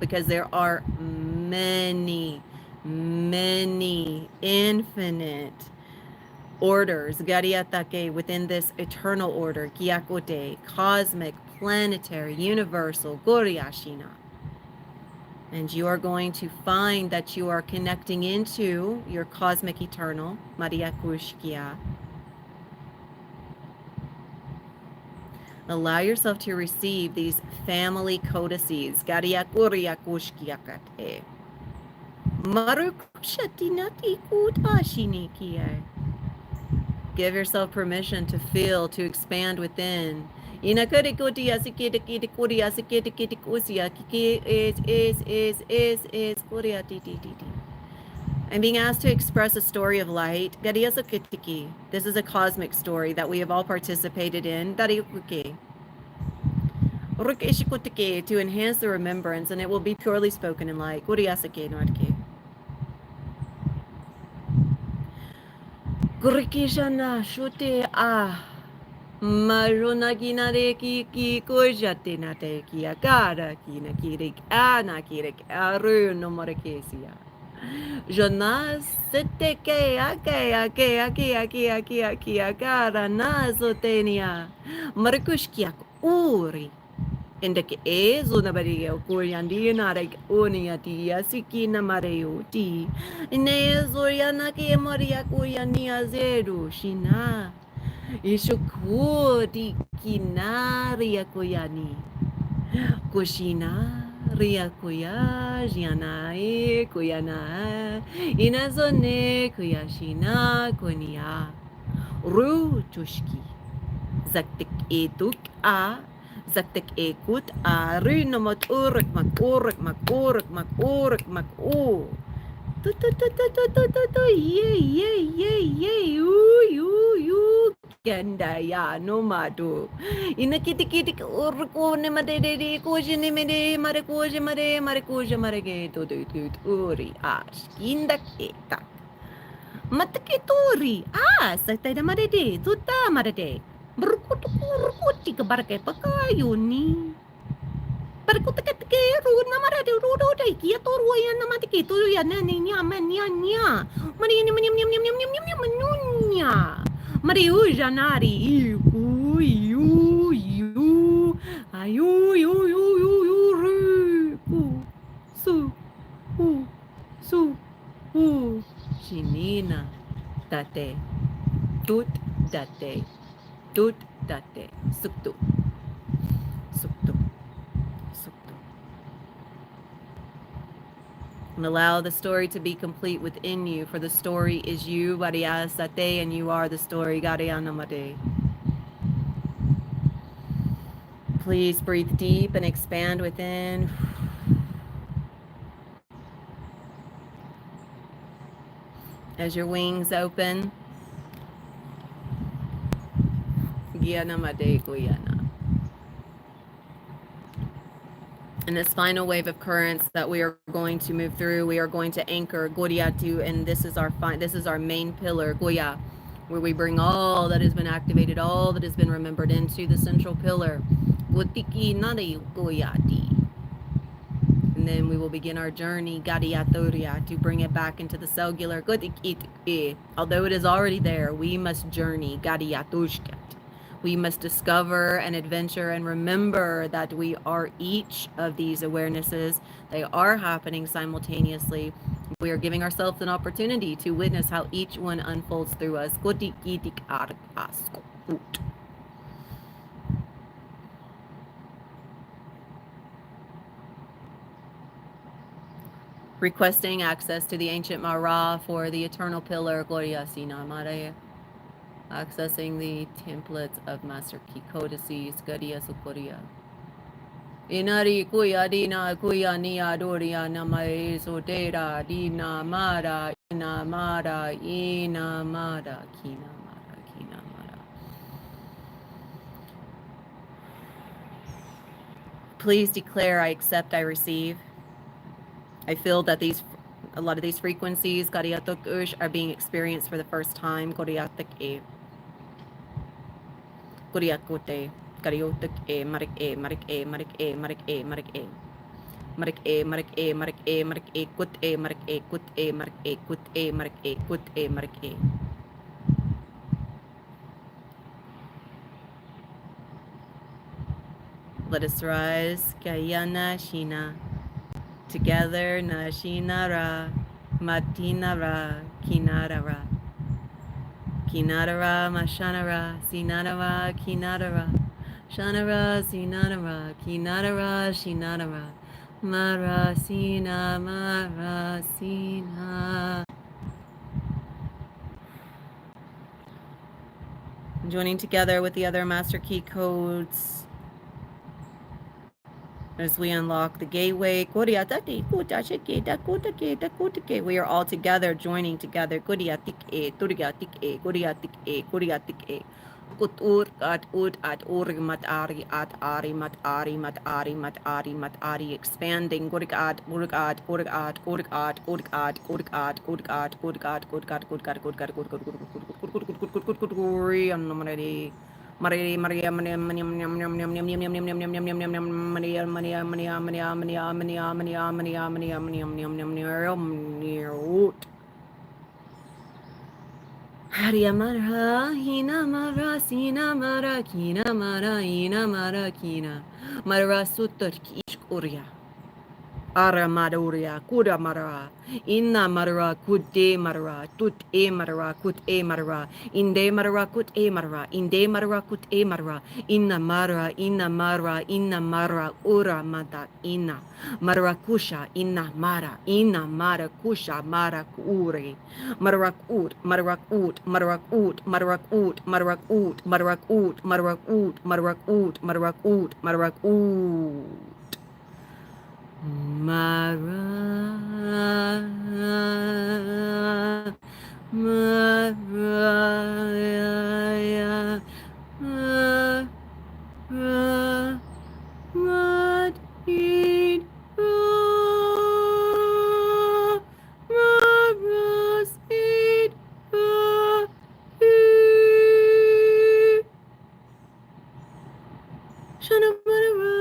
because there are many, many infinite orders within this eternal order, cosmic, planetary, universal, Goryashina. And you are going to find that you are connecting into your cosmic eternal, Maria Kushkia. Allow yourself to receive these family codices. Give yourself permission to feel, to expand within. I'm being asked to express a story of light. This is a cosmic story that we have all participated in. To enhance the remembrance, and it will be purely spoken in light. Gurikishana shute Marunaginare ki kojate nate ki akara ki na kirik ana kirik aru no morekesia. Jonas seteke ake akara nazotenia. Marikushkiak uri. Indeke zona baria kuriandi narek uniati asiki na mareuti. Ne zoriana ke maria kuriani azeru shina. Ishukudi kinaria koyani. Kushina ria koya jianae koyana. Inazone koyashina konia. Rutushki. Zaktik etuk a. Zaktik ekut a. Rinamat urk mak Gandaya no madu. Inakiti urko ne madede koje ne mede mare marege to uri ash kinda kita. Matakituri sa tada madede tuta madede. Berkuti ke barake pakayuni. Parikutakatkeru namarade rudo kia toru ya namatiki tu ya nani nya nya. Mari ni manunya. Mari ujanari Shinina tate tut date suktu and allow the story to be complete within you, for the story is you, Variasate, and you are the story, Garianamade. Please breathe deep and expand within. As your wings open, Gyanamade Guyana. And this final wave of currents that we are going to move through, we are going to anchor Goriatu, and this is our main pillar, Goya, where we bring all that has been activated, all that has been remembered into the central pillar. Gotiki Nari Goyati. And then we will begin our journey, Gadiatoria, to bring it back into the cellular. Although it is already there, we must journey, Gadiatushkat. We must discover and adventure and remember that we are each of these awarenesses. They are happening simultaneously. We are giving ourselves an opportunity to witness how each one unfolds through us. Requesting access to the ancient Mara for the eternal pillar, Gloria Sina Mare. Accessing the templates of Master Key Codices, Gadia Sukoria. Inari Kuya Dina Kuya Nia Doria Namae Sotera Dina Mara Ina Mara Ina Mara Kina Mara Kina Mara. Please declare I accept, I receive. I feel that a lot of these frequencies, Gariatok Ush, are being experienced for the first time. Goriatak E. Goriakote. Gariotak E. Marik E. Marik E. Marik E. Marik E. Marik E. Marik E. Marik E. Marik E. Marik E. Kut E. Marik E. Kut E. Marik E. Kut E. Marik E. Kut E. Marik E. Let us rise. Gayana Shina. Together, Nashinara, Matinara, Kinadara. Kinadara, Mashanara, Sinadara, Kinadara. Shanara, Sinadara, Kinadara, Shinadara. Marasina, Marasina. Joining together with the other master key codes as we unlock the gateway. We are all together, joining together. Kutur at ud at uri matari at ari matari matari matari matari expanding gurgat gurgat gurgat gurgat gurgat gurgat gurgat gurgat gurgat gurgat gurgat gurgat Maria Maria Maria Maria Maria Maria Maria Maria Maria Maria Maria Maria Maria Maria Maria Maria Maria Haria Mara, Hina Mara, Sina Mara, Kina Mara, Ina Mara, Kina Mara Sutter Kishkuria. Ara Maduria, Kuda Mara, Inna Mara, Kude Mara, Tut E Mara, Kut E Mara, Inde Mara, Kut E Mara, Inde Mara, Kut E Mara, Inna Mara, Inna Mara, Inna Mara, Ura Mata, Inna Marakusha, Inna Mara Kusha, Mara Uri, Marakut, Marakut, Marakut, Marakut, Marakut, Marakut, Marakut, Marakut, Marakut, Marakut. Mara, Mara, Mara, Madin, Marasid, Shanamarara,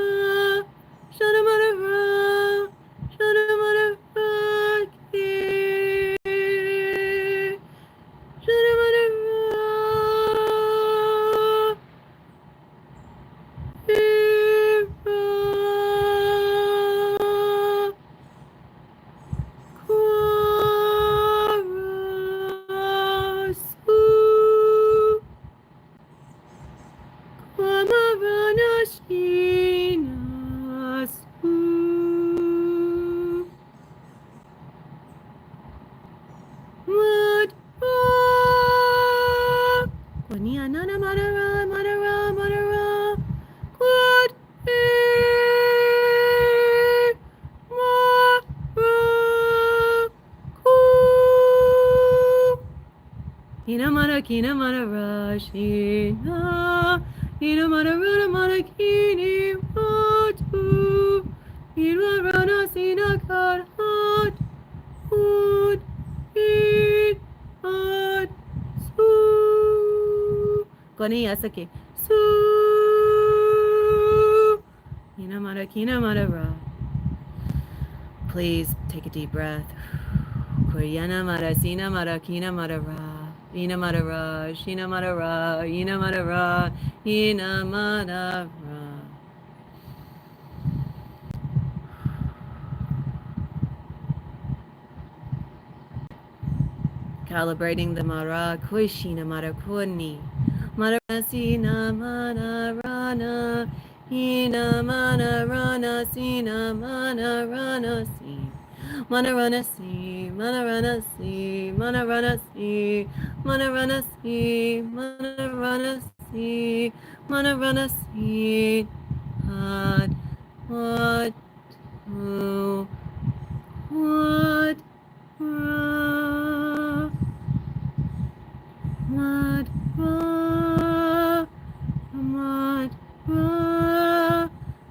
Shanamarara, Shanamarara, Shanamarara, Quarasu, Quamaranashinasu, Madra, Quanianana Madara, Madara, Madara, Quad Hinamara Kinamara Rashina Hinamara Ramara Kini Watu Inwarana sinakar hot, hot, in, hot, su. Koni asake, su. Kina mara ra. Please take a deep breath. Koryana mara sina mara kina mara ra. Ina mara ra, shina mara ra, ina mara ra, ina mara ra. Calibrating the mara kuishina mara kuni. Mara sina mara rana. Ina mana rana sina mana rana si. Mana rana si, mana rana si, mana rana si, mana rana si, mana rana si, mana rana si. Hot, what, who, what, ra, what, ra, what, ra,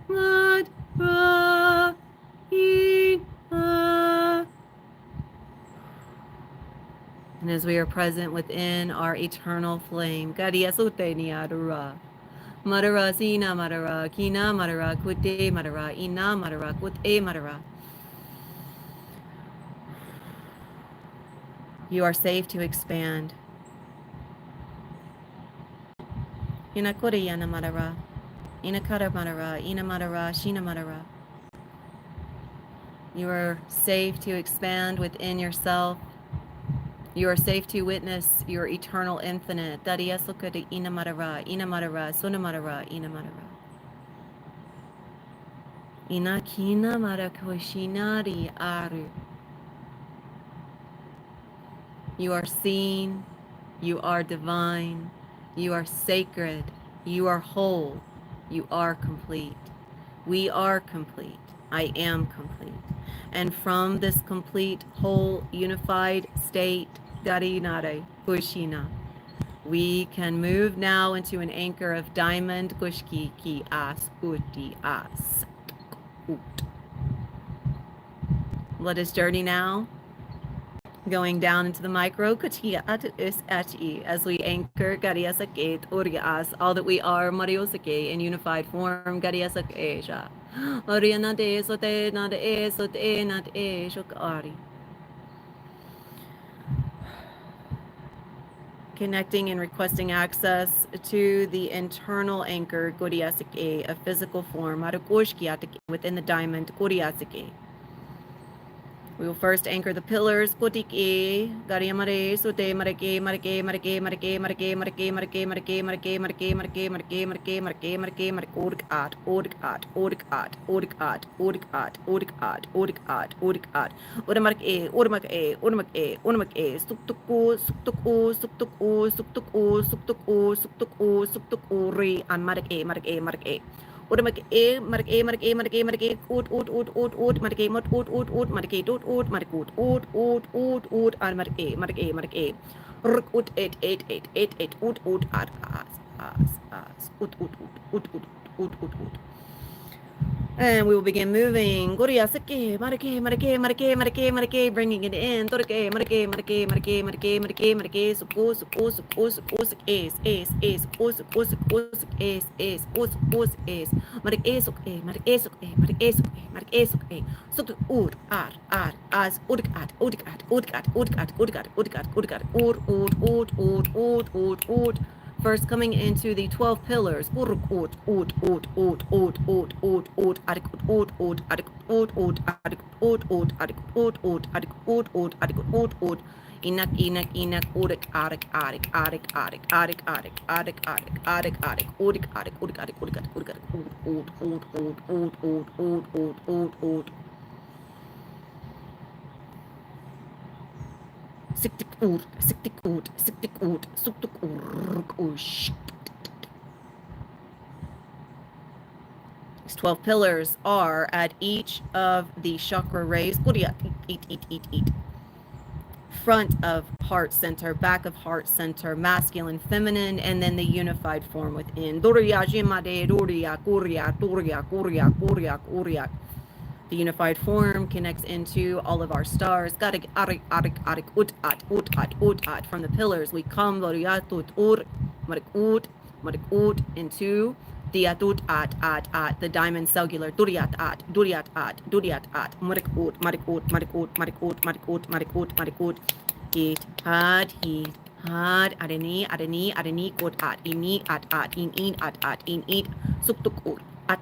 what, ra, eat, and as we are present within our eternal flame, Gadiasute niadura. Madara sina madara, kina madara, kute madara, ina madara, kute madara. You are safe to expand. Ina koreyana madara, ina kara madara, ina madara, shina madara. You are safe to expand within yourself. You are safe to witness your eternal infinite. Dadiasuka de ina madara, suna madara, ina madara. Ina kina marakushinari aru. You are seen, you are divine, you are sacred, you are whole, you are complete. We are complete. I am complete. And from this complete, whole, unified state, Garinare, Kushina, we can move now into an anchor of diamond, Kushki, Ki, As, Uti, As, Ut. Let us journey now going down into the micro as we anchor Gariasake Urias, all that we are Mariosake in unified form Gariasake Sha. Oriana de sote not e sote not e shokari. Connecting and requesting access to the internal anchor Goriasake, a physical form within the diamond Goriasake. We will first anchor the pillars. Kotike, Gariamare, Sote, Marake, Marake, Marake, Marake, Marake, Marake, Marake, Marake, Marake, Marake, Marake, Marake, Marake, Marake, Marake, Marake, Odik Art, Odik Art, Odik Art, Odik Art, Odik Art, Odik Art, Odik Art, Odik Art, Odamak Odamak Odamak Suktuku, Suktuku, Suktuku, Suktuku, Suktuku, Suktuku, Suktuku, Re, and Marake, Marake, Marake. Marake, marake, marake, marake, marake, marake, and marake. As. And we will begin moving. Goriasake, marake, marake, marake, marake, marake, bringing it in. Torake, marake, marake, marake, marake, marake, marake, suko, suko, suko, suko, suk, ace, suko, suko, suko, suk, ace, suko, suk, ace, marake, suk, marake, suk, marake, suk, marake, suk, suk, as, udikat. First, coming into the 12 pillars. Inak inak inak urik arik arik arik arik arik arik arik arik arik arik urik arik urik arik urik arik urik arik ud. Siktik ud, siktik ud, siktik ud, suktuk urk ush. These 12 pillars are at each of the chakra rays. Eat. Front of heart center, back of heart center, masculine, feminine, and then the unified form within. Durya jimade durya kurya turya kurya kurya kurya. The unified form connects into all of our stars. Garik, arik, arik, arik, ut, from the pillars. We come, Loriatut, ur, marik, ut, into diatut, at, the diamond cellular. Duriat, at, marik, ut, marik, ut, marik, ut, marik, ut, marik, ut, marik, ut, marik, ut. It, had, he, had, adeni, gut, at, ini, at, in, in, eat, suktuk, ur, at,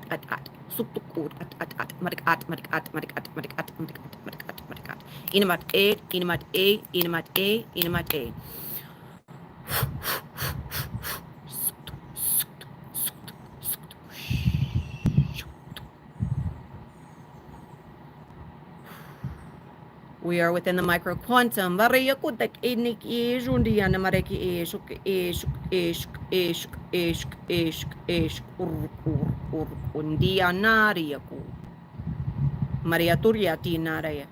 suktukur at marik at inamat a we are within the microquantum. Maria kutak enik jundia na mareki ur undia nariaku. Maria Turiati naraya.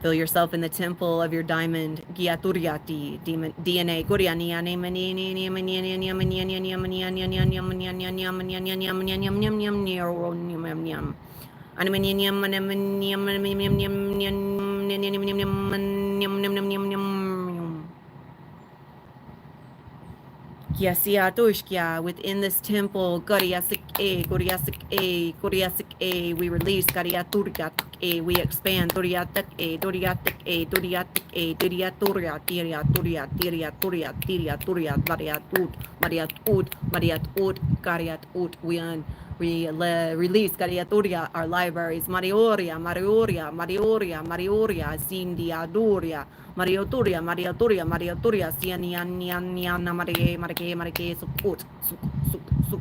Feel yourself in the temple of your diamond. Giaturiati DNA. Within this temple, we release, we expand, we release our libraries, Marioria, Zindia, Marioturia, Sianiana, Marike, Suk.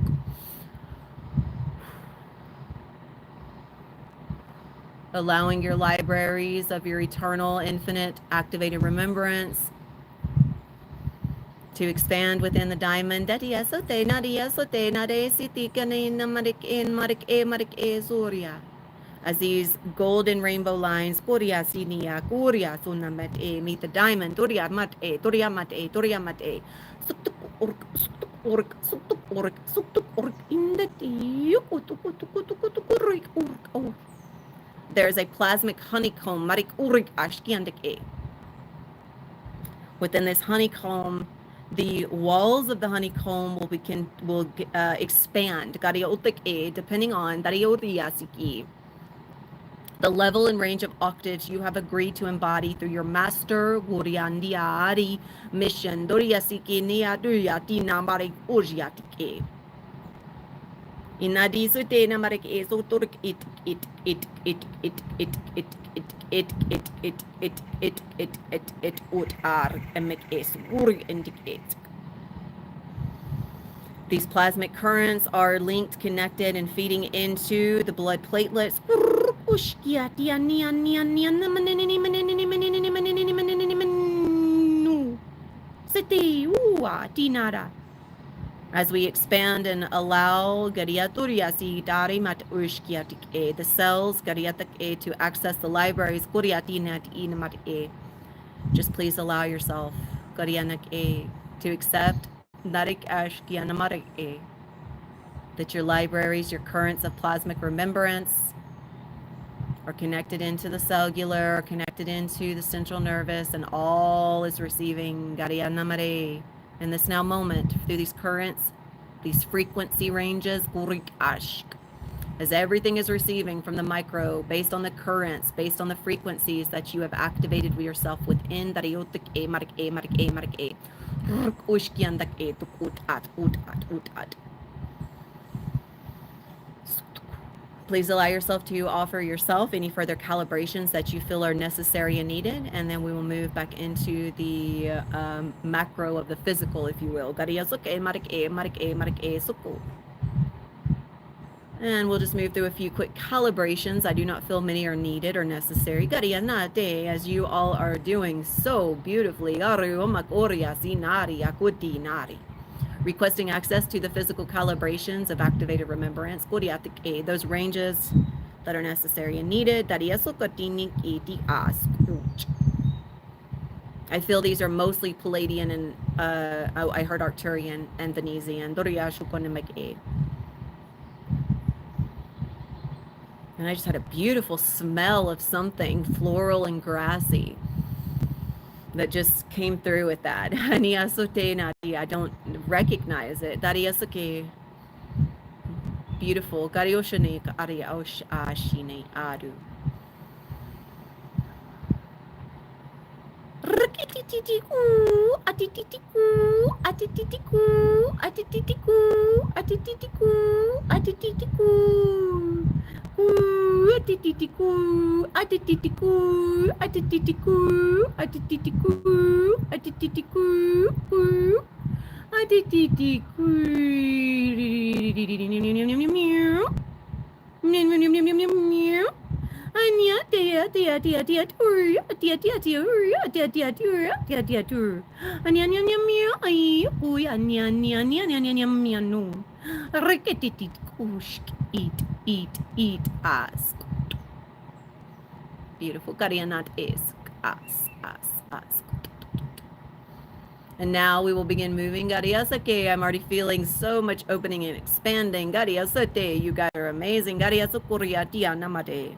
Allowing your libraries of your eternal, infinite, activated remembrance to expand within the diamond. As these golden rainbow lines meet the diamond. There's a plasmic honeycomb. Within this honeycomb, the walls of the honeycomb will expand depending on the level and range of octaves you have agreed to embody through your master mission. These plasmic currents are linked, connected, and feeding into the blood platelets. As we expand and allow the cells to access the libraries, just please allow yourself to accept that your libraries, your currents of plasmic remembrance are connected into the cellular, connected into the central nervous, and all is receiving in this now moment through these currents, these frequency ranges, as everything is receiving from the micro, based on the currents, based on the frequencies that you have activated yourself within. Please allow yourself to offer yourself any further calibrations that you feel are necessary and needed, and then we will move back into the macro of the physical, if you will. And we'll just move through a few quick calibrations. I do not feel many are needed or necessary. As you all are doing so beautifully. Requesting access to the physical calibrations of activated remembrance. Those ranges that are necessary and needed. I feel these are mostly Palladian and I heard Arcturian and Venusian. And I just had a beautiful smell of something floral and grassy that just came through with that. I don't recognize it. Beautiful. Atititiku, atititiku, atititiku, atititiku, atititiku, atititiku. Atititiku, atititiku, atititiku, atititiku, atititiku, atititiku. Anya dia dia dia dia tur dia dia dia dia dia tur dia dia tur anya anya anya mia ai ui anya anya anya anya anya mia no reketitit kush eat ask beautiful karianat ask ask. And now we will begin moving. Gariasake, I'm already feeling so much opening and expanding. Gariasate, you guys are amazing. Gariasukuriatia namade.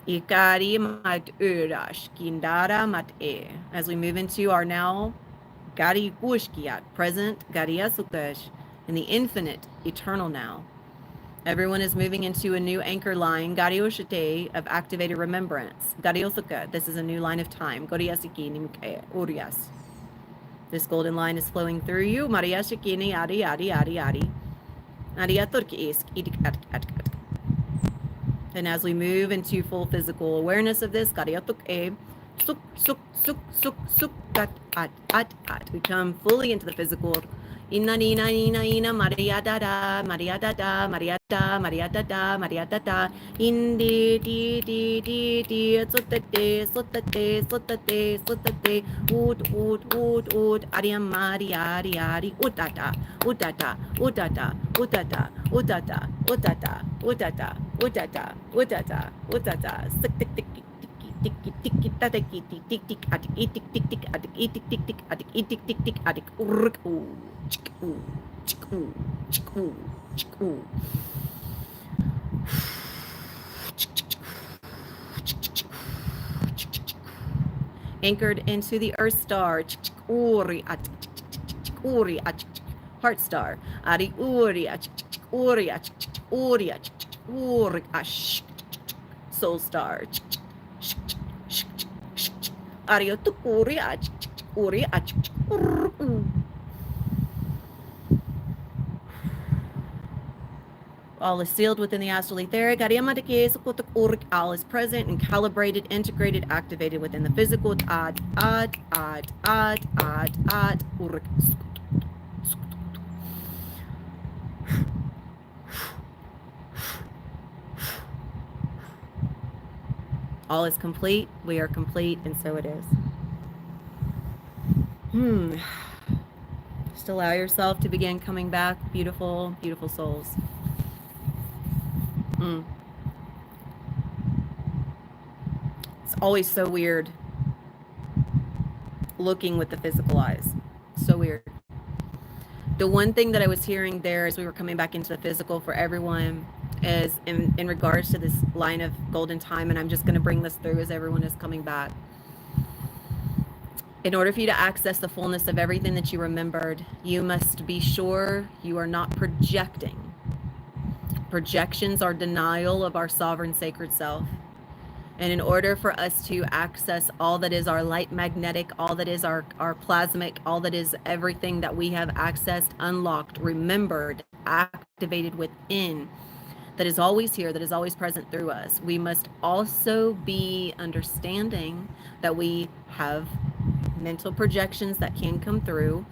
Ikari mat urash kindara mat e. As we move into our now Gari Gushkiat, present Gariasukash, in the infinite, eternal now. Everyone is moving into a new anchor line, Garioshite, of activated remembrance. Gariosuka, this is a new line of time. Goriasiki nimke urias. This golden line is flowing through you. Mariashikini adi adi adi adi. Ariaturki isk idik at. And as we move into full physical awareness of this, we come fully into the physical. Ina ina ina ina Maria da da Maria da da Maria da Maria da da Maria da da indi di sotate ut aria Maria utata stick tick tick tick tick tick tick tick tick adik tick tick tick adik tick tick tick adik tick tick tick adik urk anchored into the earth star uri heart star ari uri soul star Ario tukuri uri all is sealed within the astral etheric. All is present and calibrated, integrated, activated within the physical. All is complete. We are complete, and so it is. Just allow yourself to begin coming back. Beautiful, beautiful souls. It's always so weird looking with the physical eyes. So weird. The one thing that I was hearing there as we were coming back into the physical for everyone is in regards to this line of golden time, and I'm just going to bring this through as everyone is coming back. In order for you to access the fullness of everything that you remembered, you must be sure you are not projecting. Projections are denial of our sovereign sacred self. And in order for us to access all that is our light magnetic, all that is our plasmic, all that is everything that we have accessed, unlocked, remembered, activated within, that is always here, that is always present through us, we must also be understanding that we have mental projections that can come through.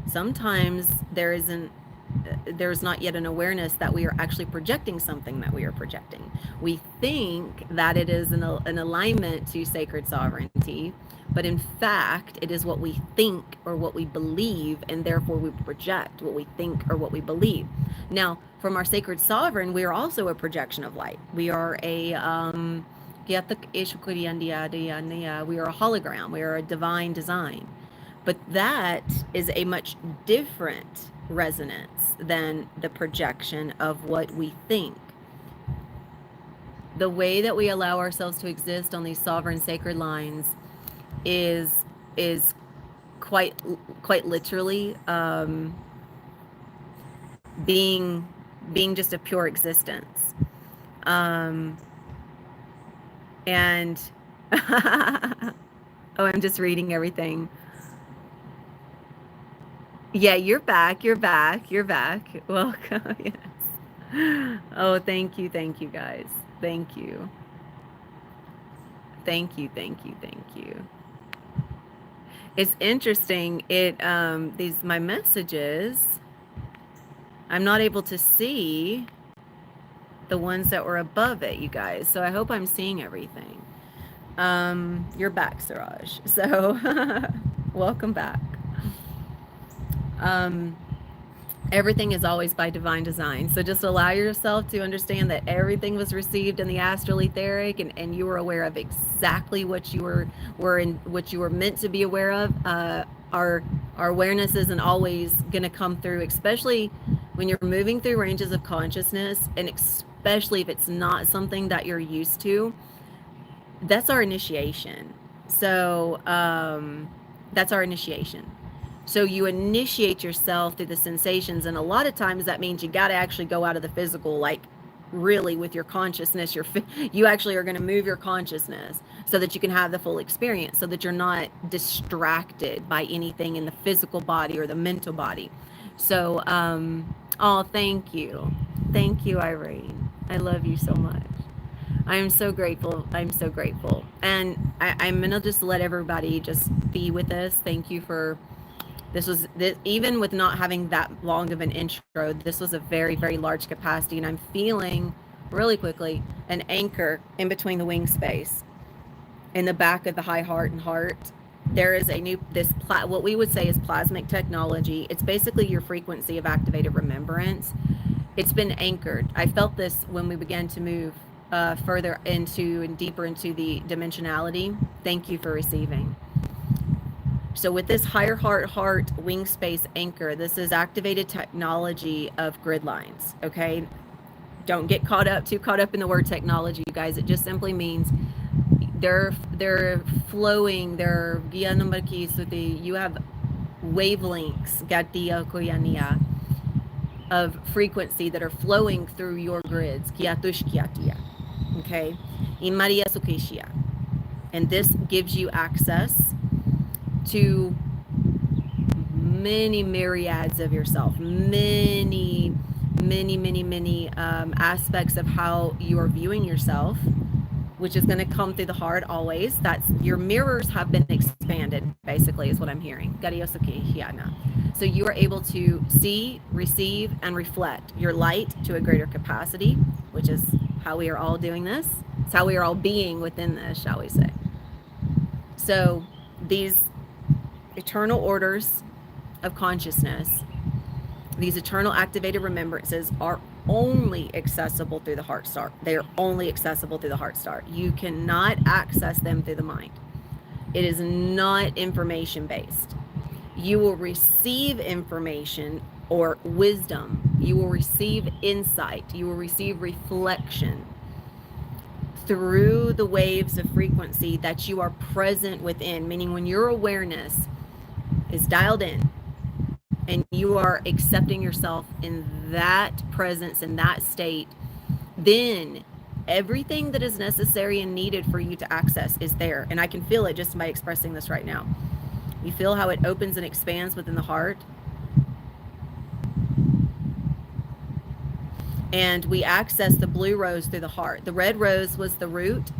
Sometimes there's not yet an awareness that we are actually projecting something that we are projecting. We think that it is an alignment to sacred sovereignty, but in fact, it is what we think or what we believe, and therefore we project what we think or what we believe. Now, from our sacred sovereign, we are also a projection of light. We are we are a hologram. We are a divine design. But that is a much different resonance than the projection of what we think. The way that we allow ourselves to exist on these sovereign sacred lines is quite literally being just a pure existence. And oh, I'm just reading everything. Yeah, you're back. Welcome. Yes. Oh, thank you guys. Thank you. It's interesting. My messages, I'm not able to see the ones that were above it, you guys. So I hope I'm seeing everything. You're back, Siraj. So welcome back. Everything is always by divine design. So just allow yourself to understand that everything was received in the astral etheric, and you were aware of exactly what you were meant to be aware of. Our awareness isn't always going to come through, especially when you're moving through ranges of consciousness, and especially if it's not something that you're used to. That's our initiation. So that's our initiation. So you initiate yourself through the sensations, and a lot of times that means you got to actually go out of the physical, like really with your consciousness. You actually are going to move your consciousness so that you can have the full experience, so that you're not distracted by anything in the physical body or the mental body. So oh, thank you, Irene. I love you so much. I'm so grateful. And I'm gonna just let everybody just be with us. Thank you for this. Even with not having that long of an intro, this was a very, very large capacity, and I'm feeling really quickly an anchor in between the wing space, in the back of the high heart and heart. There is what we would say is plasmic technology. It's basically your frequency of activated remembrance. It's been anchored. I felt this when we began to move further into and deeper into the dimensionality. Thank you for receiving. So with this higher heart wing space anchor, this is activated technology of grid lines. Okay, don't get too caught up in the word technology, you guys. It just simply means they're flowing. You have wavelengths of frequency that are flowing through your grids. Okay, and this gives you access to many myriads of yourself, many aspects of how you are viewing yourself, which is going to come through the heart always. That's your mirrors have been expanded, basically, is what I'm hearing. So you are able to see, receive, and reflect your light to a greater capacity, which is how we are all doing this. It's how we are all being within this, shall we say. So these eternal orders of consciousness, these eternal activated remembrances, are only accessible through the heart star. They are only accessible through the heart star. You cannot access them through the mind. It is not information based. You will receive information or wisdom. You will receive insight. You will receive reflection through the waves of frequency that you are present within, meaning when your awareness is dialed in and you are accepting yourself in that presence, in that state, then everything that is necessary and needed for you to access is there. And I can feel it just by expressing this right now. You feel how it opens and expands within the heart. And we access the blue rose through the heart. The red rose was the root.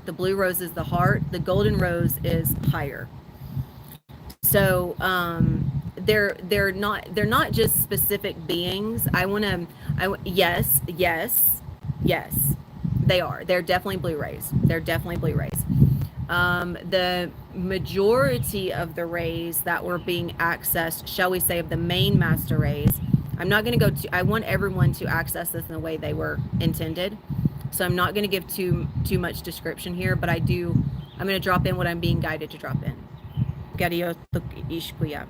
The blue rose is the heart. The golden rose is higher. So they're not just specific beings. Yes, they are. They're definitely blue rays. The majority of the rays that were being accessed, shall we say, of the main master rays, I'm not going to go to, I want everyone to access this in the way they were intended. So I'm not going to give too much description here, but I'm going to drop in what I'm being guided to drop in. Gariotok Ishkuya.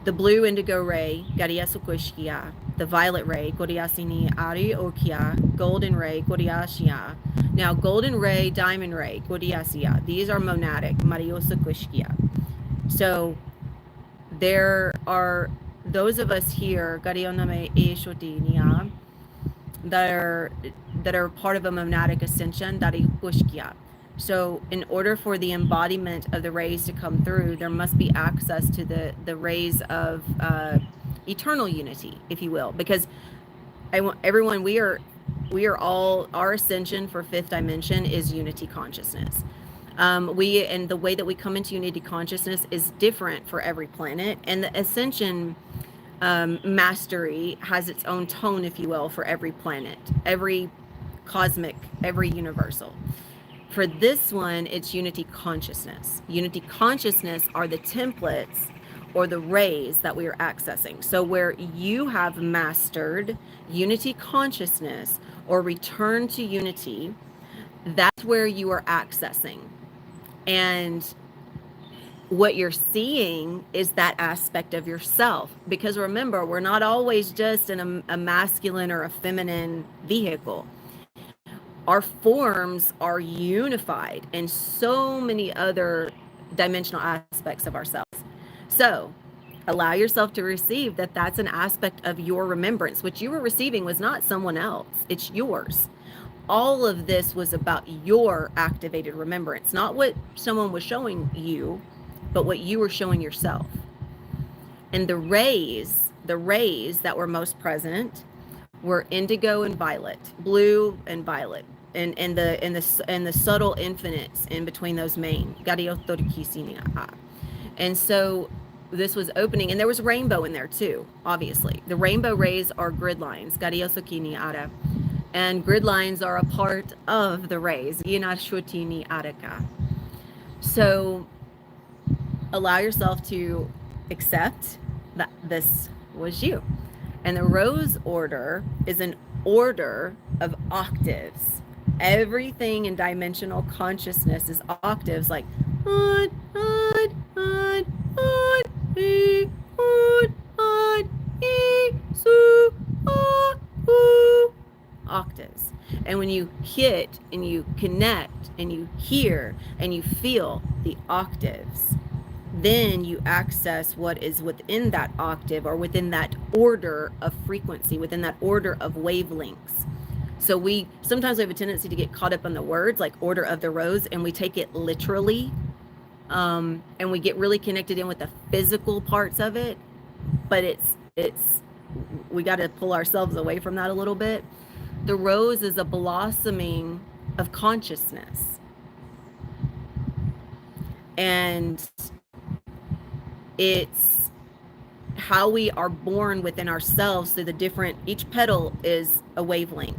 The blue indigo ray, Gariasukushkia. The violet ray, Goriasini Ari Okia. Golden ray, Goriashia. Now, golden ray, diamond ray, Goriasia. These are monadic, Mariosukushkia. So there are those of us here, Garioname Eshotinia, that are part of a monadic ascension, Darikushkia. So in order for the embodiment of the rays to come through, there must be access to the rays of eternal unity, if you will, because I want everyone, we are all, our ascension for fifth dimension is unity consciousness. And the way that we come into unity consciousness is different for every planet, and the ascension mastery has its own tone, if you will, for every planet, every cosmic, every universal. For this one, it's unity consciousness. Unity consciousness are the templates or the rays that we are accessing. So where you have mastered unity consciousness or return to unity, that's where you are accessing. And what you're seeing is that aspect of yourself. Because remember, we're not always just in a masculine or a feminine vehicle. Our forms are unified in so many other dimensional aspects of ourselves. So allow yourself to receive that that's an aspect of your remembrance. What you were receiving was not someone else, it's yours. All of this was about your activated remembrance, not what someone was showing you, but what you were showing yourself. And the rays that were most present were indigo and violet, blue and violet, and the subtle infinites in between those main. And so this was opening, and there was rainbow in there too, obviously. The rainbow rays are grid lines, and grid lines are a part of the rays. So allow yourself to accept that this was you. And the rose order is an order of octaves. Everything in dimensional consciousness is octaves, like octaves. And when you hit and you connect and you hear and you feel the octaves, then you access what is within that octave or within that order of frequency, within that order of wavelengths. So we sometimes have a tendency to get caught up on the words like order of the rose, and we take it literally, and we get really connected in with the physical parts of it. But we got to pull ourselves away from that a little bit. The rose is a blossoming of consciousness, and it's how we are born within ourselves through the different, each petal is a wavelength.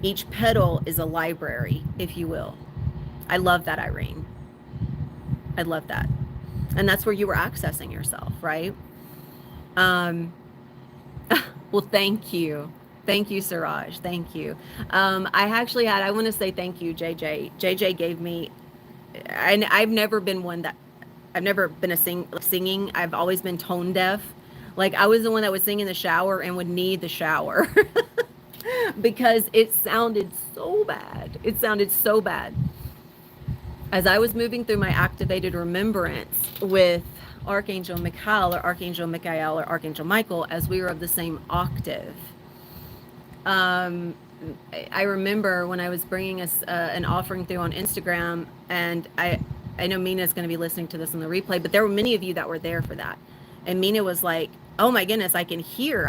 Each petal is a library, if you will. I love that, Irene. I love that. And that's where you were accessing yourself, right? Well, thank you. Thank you, Suraj. Thank you. I want to say thank you, JJ. JJ gave me, and I've never been a singing. I've always been tone deaf. Like, I was the one that would sing in the shower and would need the shower because it sounded so bad. It sounded so bad. As I was moving through my activated remembrance with Archangel Michael or Archangel Michael or Archangel Michael, as we were of the same octave, I remember when I was bringing us an offering through on Instagram, and I know Mina's going to be listening to this on the replay, but there were many of you that were there for that. And Mina was like, oh my goodness, I can hear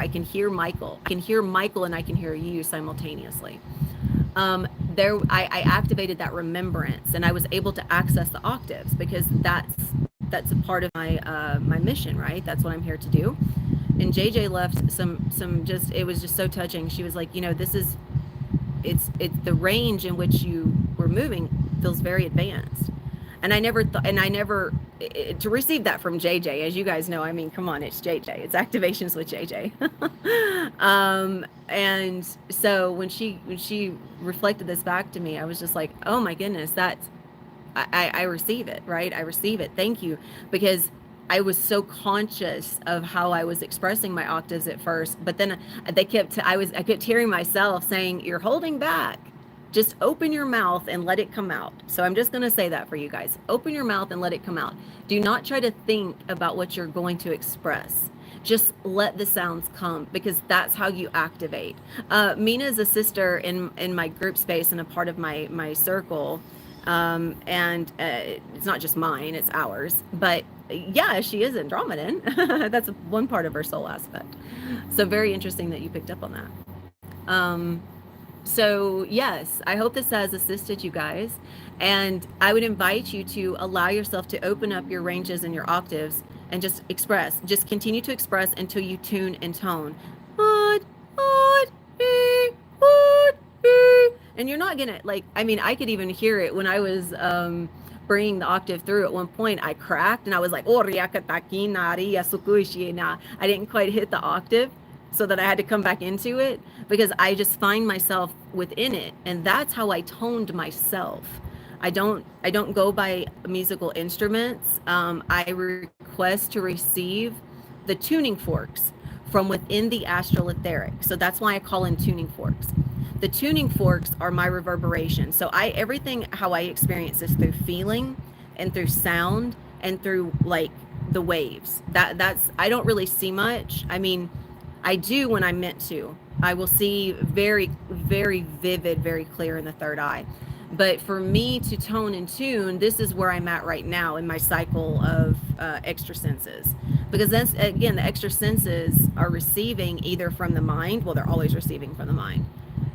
Michael. I can hear Michael and I can hear you simultaneously. I activated that remembrance, and I was able to access the octaves because that's a part of my mission, right? That's what I'm here to do. And JJ left some just, it was just so touching. She was like, it's the range in which you were moving feels very advanced. And I never thought, to receive that from JJ, as you guys know, I mean, come on, it's JJ, it's activations with JJ. And so when she reflected this back to me, I was just like, oh my goodness, I receive it, right? I receive it. Thank you. Because I was so conscious of how I was expressing my octaves at first, but then I kept hearing myself saying, "You're holding back. Just open your mouth and let it come out." So I'm just going to say that for you guys. Open your mouth and let it come out. Do not try to think about what you're going to express. Just let the sounds come, because that's how you activate. Mina is a sister in my group space and a part of my circle. And it's not just mine, it's ours. But yeah, she is Andromedan. That's one part of her soul aspect. So very interesting that you picked up on that. So yes, I hope this has assisted you guys. And I would invite you to allow yourself to open up your ranges and your octaves and just express. Just continue to express until you tune and tone. And you're not gonna, like, I mean, I could even hear it when I was bringing the octave through. At one point I cracked and I was like, I didn't quite hit the octave, so that I had to come back into it, because I just find myself within it. And that's how I toned myself. I don't go by musical instruments. I request to receive the tuning forks from within the astral etheric. So that's why I call in tuning forks. The tuning forks are my reverberation. So everything how I experience is through feeling and through sound and through like the waves. That's I don't really see much. I mean, I do when I'm meant to. I will see very, very vivid, very clear in the third eye. But for me to tone and tune, this is where I'm at right now in my cycle of extra senses. Because that's, again, the extra senses are receiving either from the mind. Well, they're always receiving from the mind.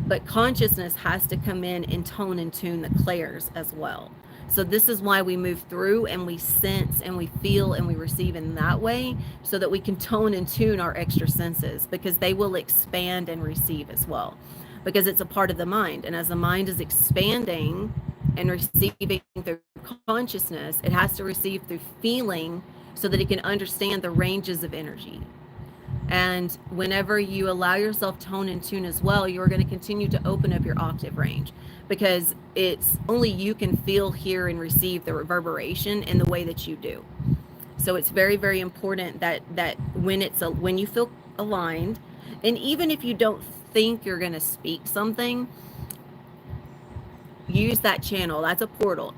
But consciousness has to come in and tone and tune the clairs as well. So this is why we move through and we sense and we feel and we receive in that way, so that we can tone and tune our extra senses, because they will expand and receive as well, because it's a part of the mind. And as the mind is expanding and receiving through consciousness, it has to receive through feeling so that it can understand the ranges of energy. And whenever you allow yourself tone and tune as well, you're going to continue to open up your octave range, because it's only you can feel, hear, and receive the reverberation in the way that you do. So it's very, very important that when you feel aligned, and even if you don't think you're going to speak something, use that channel. That's a portal.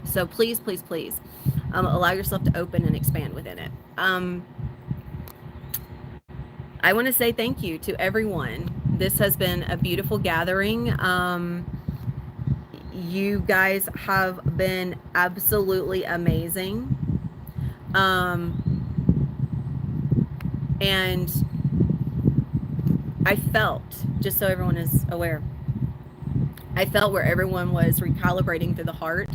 So please, please, please allow yourself to open and expand within it. I want to say thank you to everyone. This has been a beautiful gathering. You guys have been absolutely amazing. And I felt, just so everyone is aware, I felt where everyone was recalibrating through the heart.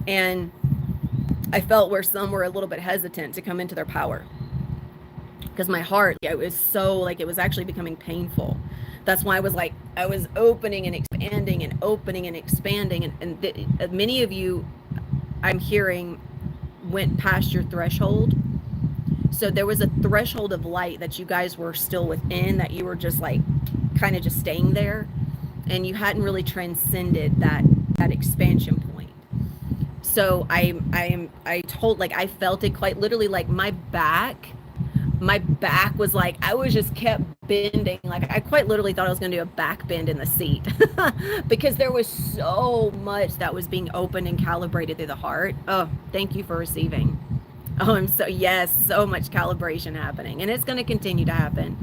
And I felt where some were a little bit hesitant to come into their power. Because my heart, it was so, like, it was actually becoming painful. That's why I was opening and expanding and opening and expanding. And many of you, I'm hearing, went past your threshold. So there was a threshold of light that you guys were still within, that you were just like kind of just staying there, and you hadn't really transcended that expansion point. So I felt it quite literally, like my back was like, I was just kept bending. Like I quite literally thought I was going to do a back bend in the seat because there was so much that was being opened and calibrated through the heart. Oh, thank you for receiving. Oh, so much calibration happening, and it's going to continue to happen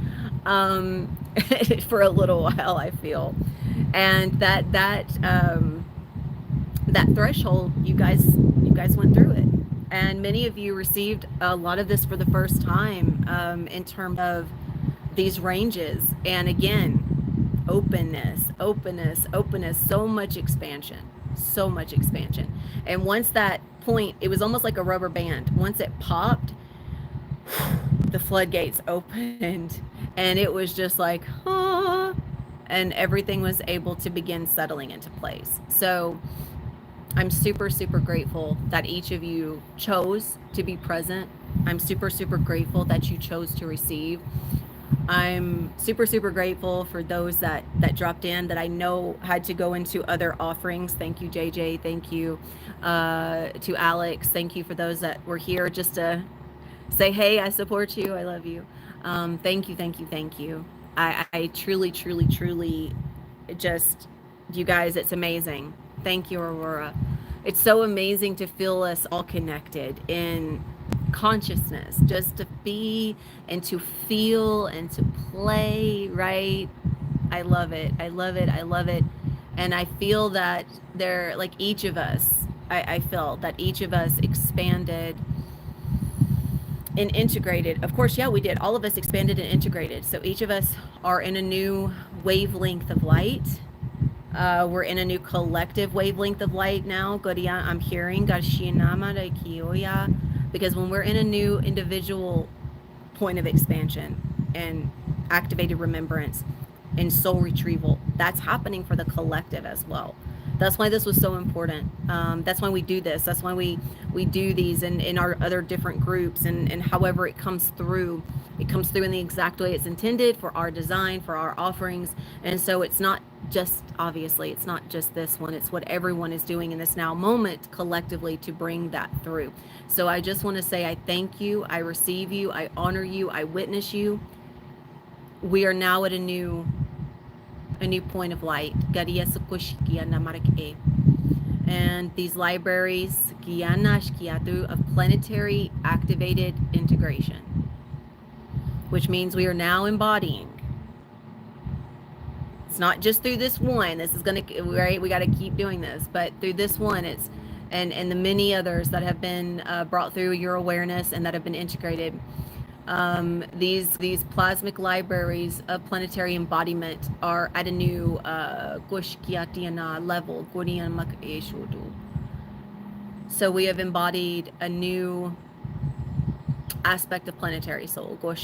for a little while, I feel. And that threshold, you guys went through it. And many of you received a lot of this for the first time in terms of these ranges. And again, openness, so much expansion. And once that point, it was almost like a rubber band. Once it popped, the floodgates opened, and it was just like, ah, and everything was able to begin settling into place. So I'm super, super grateful that each of you chose to be present. I'm super, super grateful that you chose to receive. I'm super, super grateful for those that dropped in that I know had to go into other offerings. Thank you, JJ. Thank you to Alex. Thank you for those that were here just to say, hey, I support you. I love you. Thank you, thank you, thank you. I truly, truly, truly just, you guys, it's amazing. Thank you, Aurora. It's so amazing to feel us all connected in consciousness, just to be and to feel and to play, right? I love it. I love it. I love it. And I feel that there, like each of us, I feel that each of us expanded and integrated. Of course, yeah, we did. All of us expanded and integrated. So each of us are in a new wavelength of light. We're in a new collective wavelength of light now. Godia, I'm hearing Gashinama de Kioya, because when we're in a new individual point of expansion and activated remembrance and soul retrieval, that's happening for the collective as well. That's why this was so important. That's why we do this. That's why we do these in our other different groups, and however it comes through in the exact way it's intended for our design, for our offerings. And so it's not just, obviously, it's not just this one. It's what everyone is doing in this now moment collectively to bring that through. So I just want to say I thank you. I receive you. I honor you. I witness you. We are now at a new point of light. And these libraries of planetary activated integration, which means we are now embodying. It's not just through this one. This is going to, right? We got to keep doing this, but through this one, it's, and the many others that have been brought through your awareness and that have been integrated. These plasmic libraries of planetary embodiment are at a new level. So we have embodied a new aspect of planetary soul. I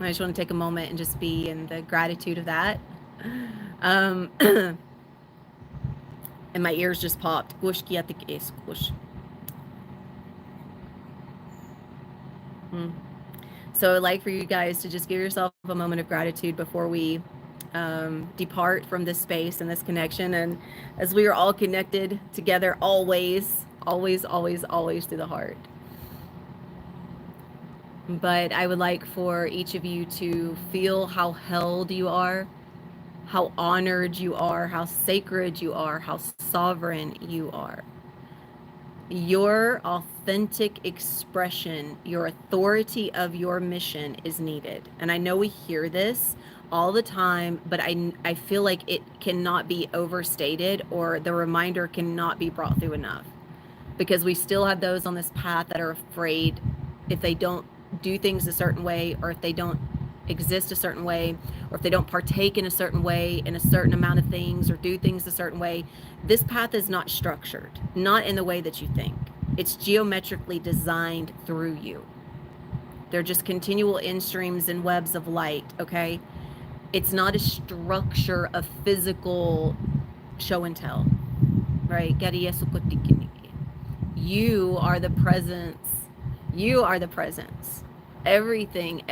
just want to take a moment and just be in the gratitude of that. And my ears just popped. So I'd like for you guys to just give yourself a moment of gratitude before we depart from this space and this connection. And as we are all connected together, always, always, always, always through the heart. But I would like for each of you to feel how held you are, how honored you are, how sacred you are, how sovereign you are. Your authentic expression, your authority of your mission is needed. And I know we hear this all the time, but I feel like it cannot be overstated, or the reminder cannot be brought through enough, because we still have those on this path that are afraid if they don't do things a certain way, or if they don't exist a certain way, or if they don't partake in a certain way, in a certain amount of things, or do things a certain way. This path is not structured, not in the way that you think. It's geometrically designed through you. They're just continual in-streams and webs of light, okay? It's not a structure of physical show and tell, right? You are the presence. You are the presence. Everything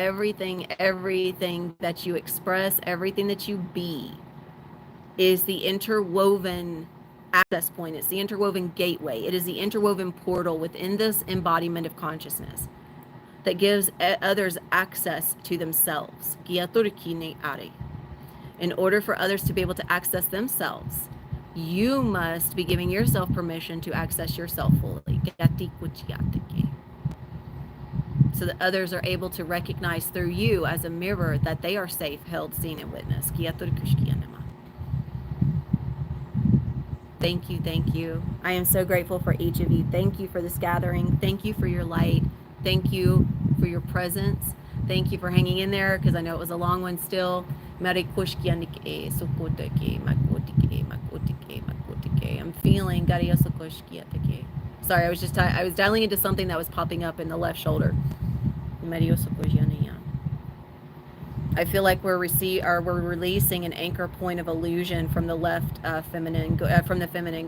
that you express, everything that you be, is the interwoven access point. It's the interwoven gateway. It is the interwoven portal within this embodiment of consciousness that gives others access to themselves. In order for others to be able to access themselves, you must be giving yourself permission to access yourself fully. So that others are able to recognize through you as a mirror that they are safe, held, seen, and witnessed. Thank you, thank you. I am so grateful for each of you. Thank you for this gathering. Thank you for your light. Thank you for your presence. Thank you for hanging in there, because I know it was a long one still. I'm feeling. Sorry, I was dialing into something that was popping up in the left shoulder. I feel like we're releasing an anchor point of illusion from the left feminine, from the feminine.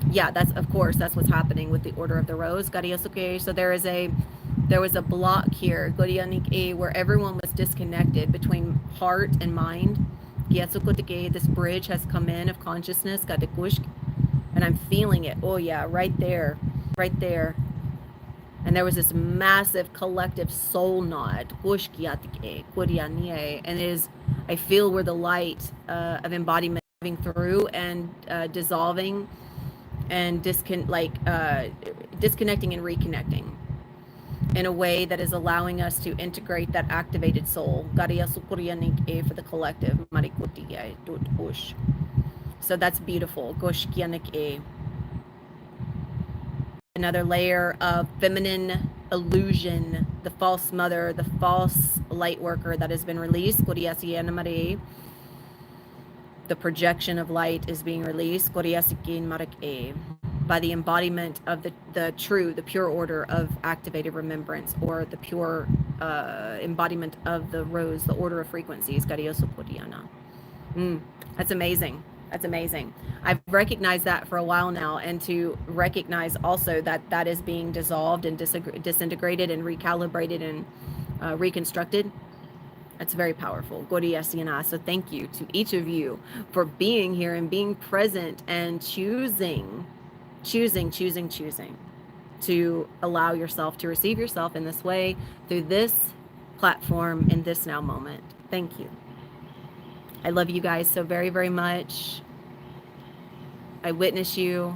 Yeah, that's, of course, that's what's happening with the Order of the Rose. Gariosuke. So there was a block here, Gorianik, where everyone was disconnected between heart and mind. Gyatsukote, this bridge has come in of consciousness, Gadekushk, and I'm feeling it. Oh yeah, right there, right there. And there was this massive collective soul nod, Gushkiatike, Korianie, and it is, I feel where the light of embodiment moving through and dissolving and disconnecting and reconnecting in a way that is allowing us to integrate that activated soul. Garia Sukurianik E for the collective. Marikutia Dut Ush. So that's beautiful. Goshkianik E. Another layer of feminine illusion, the false mother, the false light worker that has been released. Kuriasi Anamari. The projection of light is being released. Kuriasikin Marik E. By the embodiment of the true, the pure order of activated remembrance, or the pure embodiment of the rose, the order of frequencies. That's amazing. That's amazing. I've recognized that for a while now, and to recognize also that that is being dissolved and disintegrated and recalibrated and reconstructed. That's very powerful. So thank you to each of you for being here and being present and choosing to allow yourself to receive yourself in this way through this platform in this now moment. Thank you. I love you guys so very, very much. I witness you.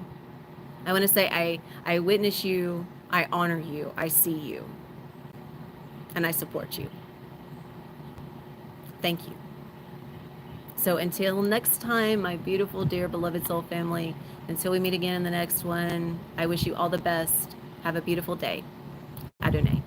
I want to say I witness you, I honor you, I see you, and I support you. Thank you. So until next time, my beautiful, dear, beloved soul family, until we meet again in the next one, I wish you all the best. Have a beautiful day. Adonai.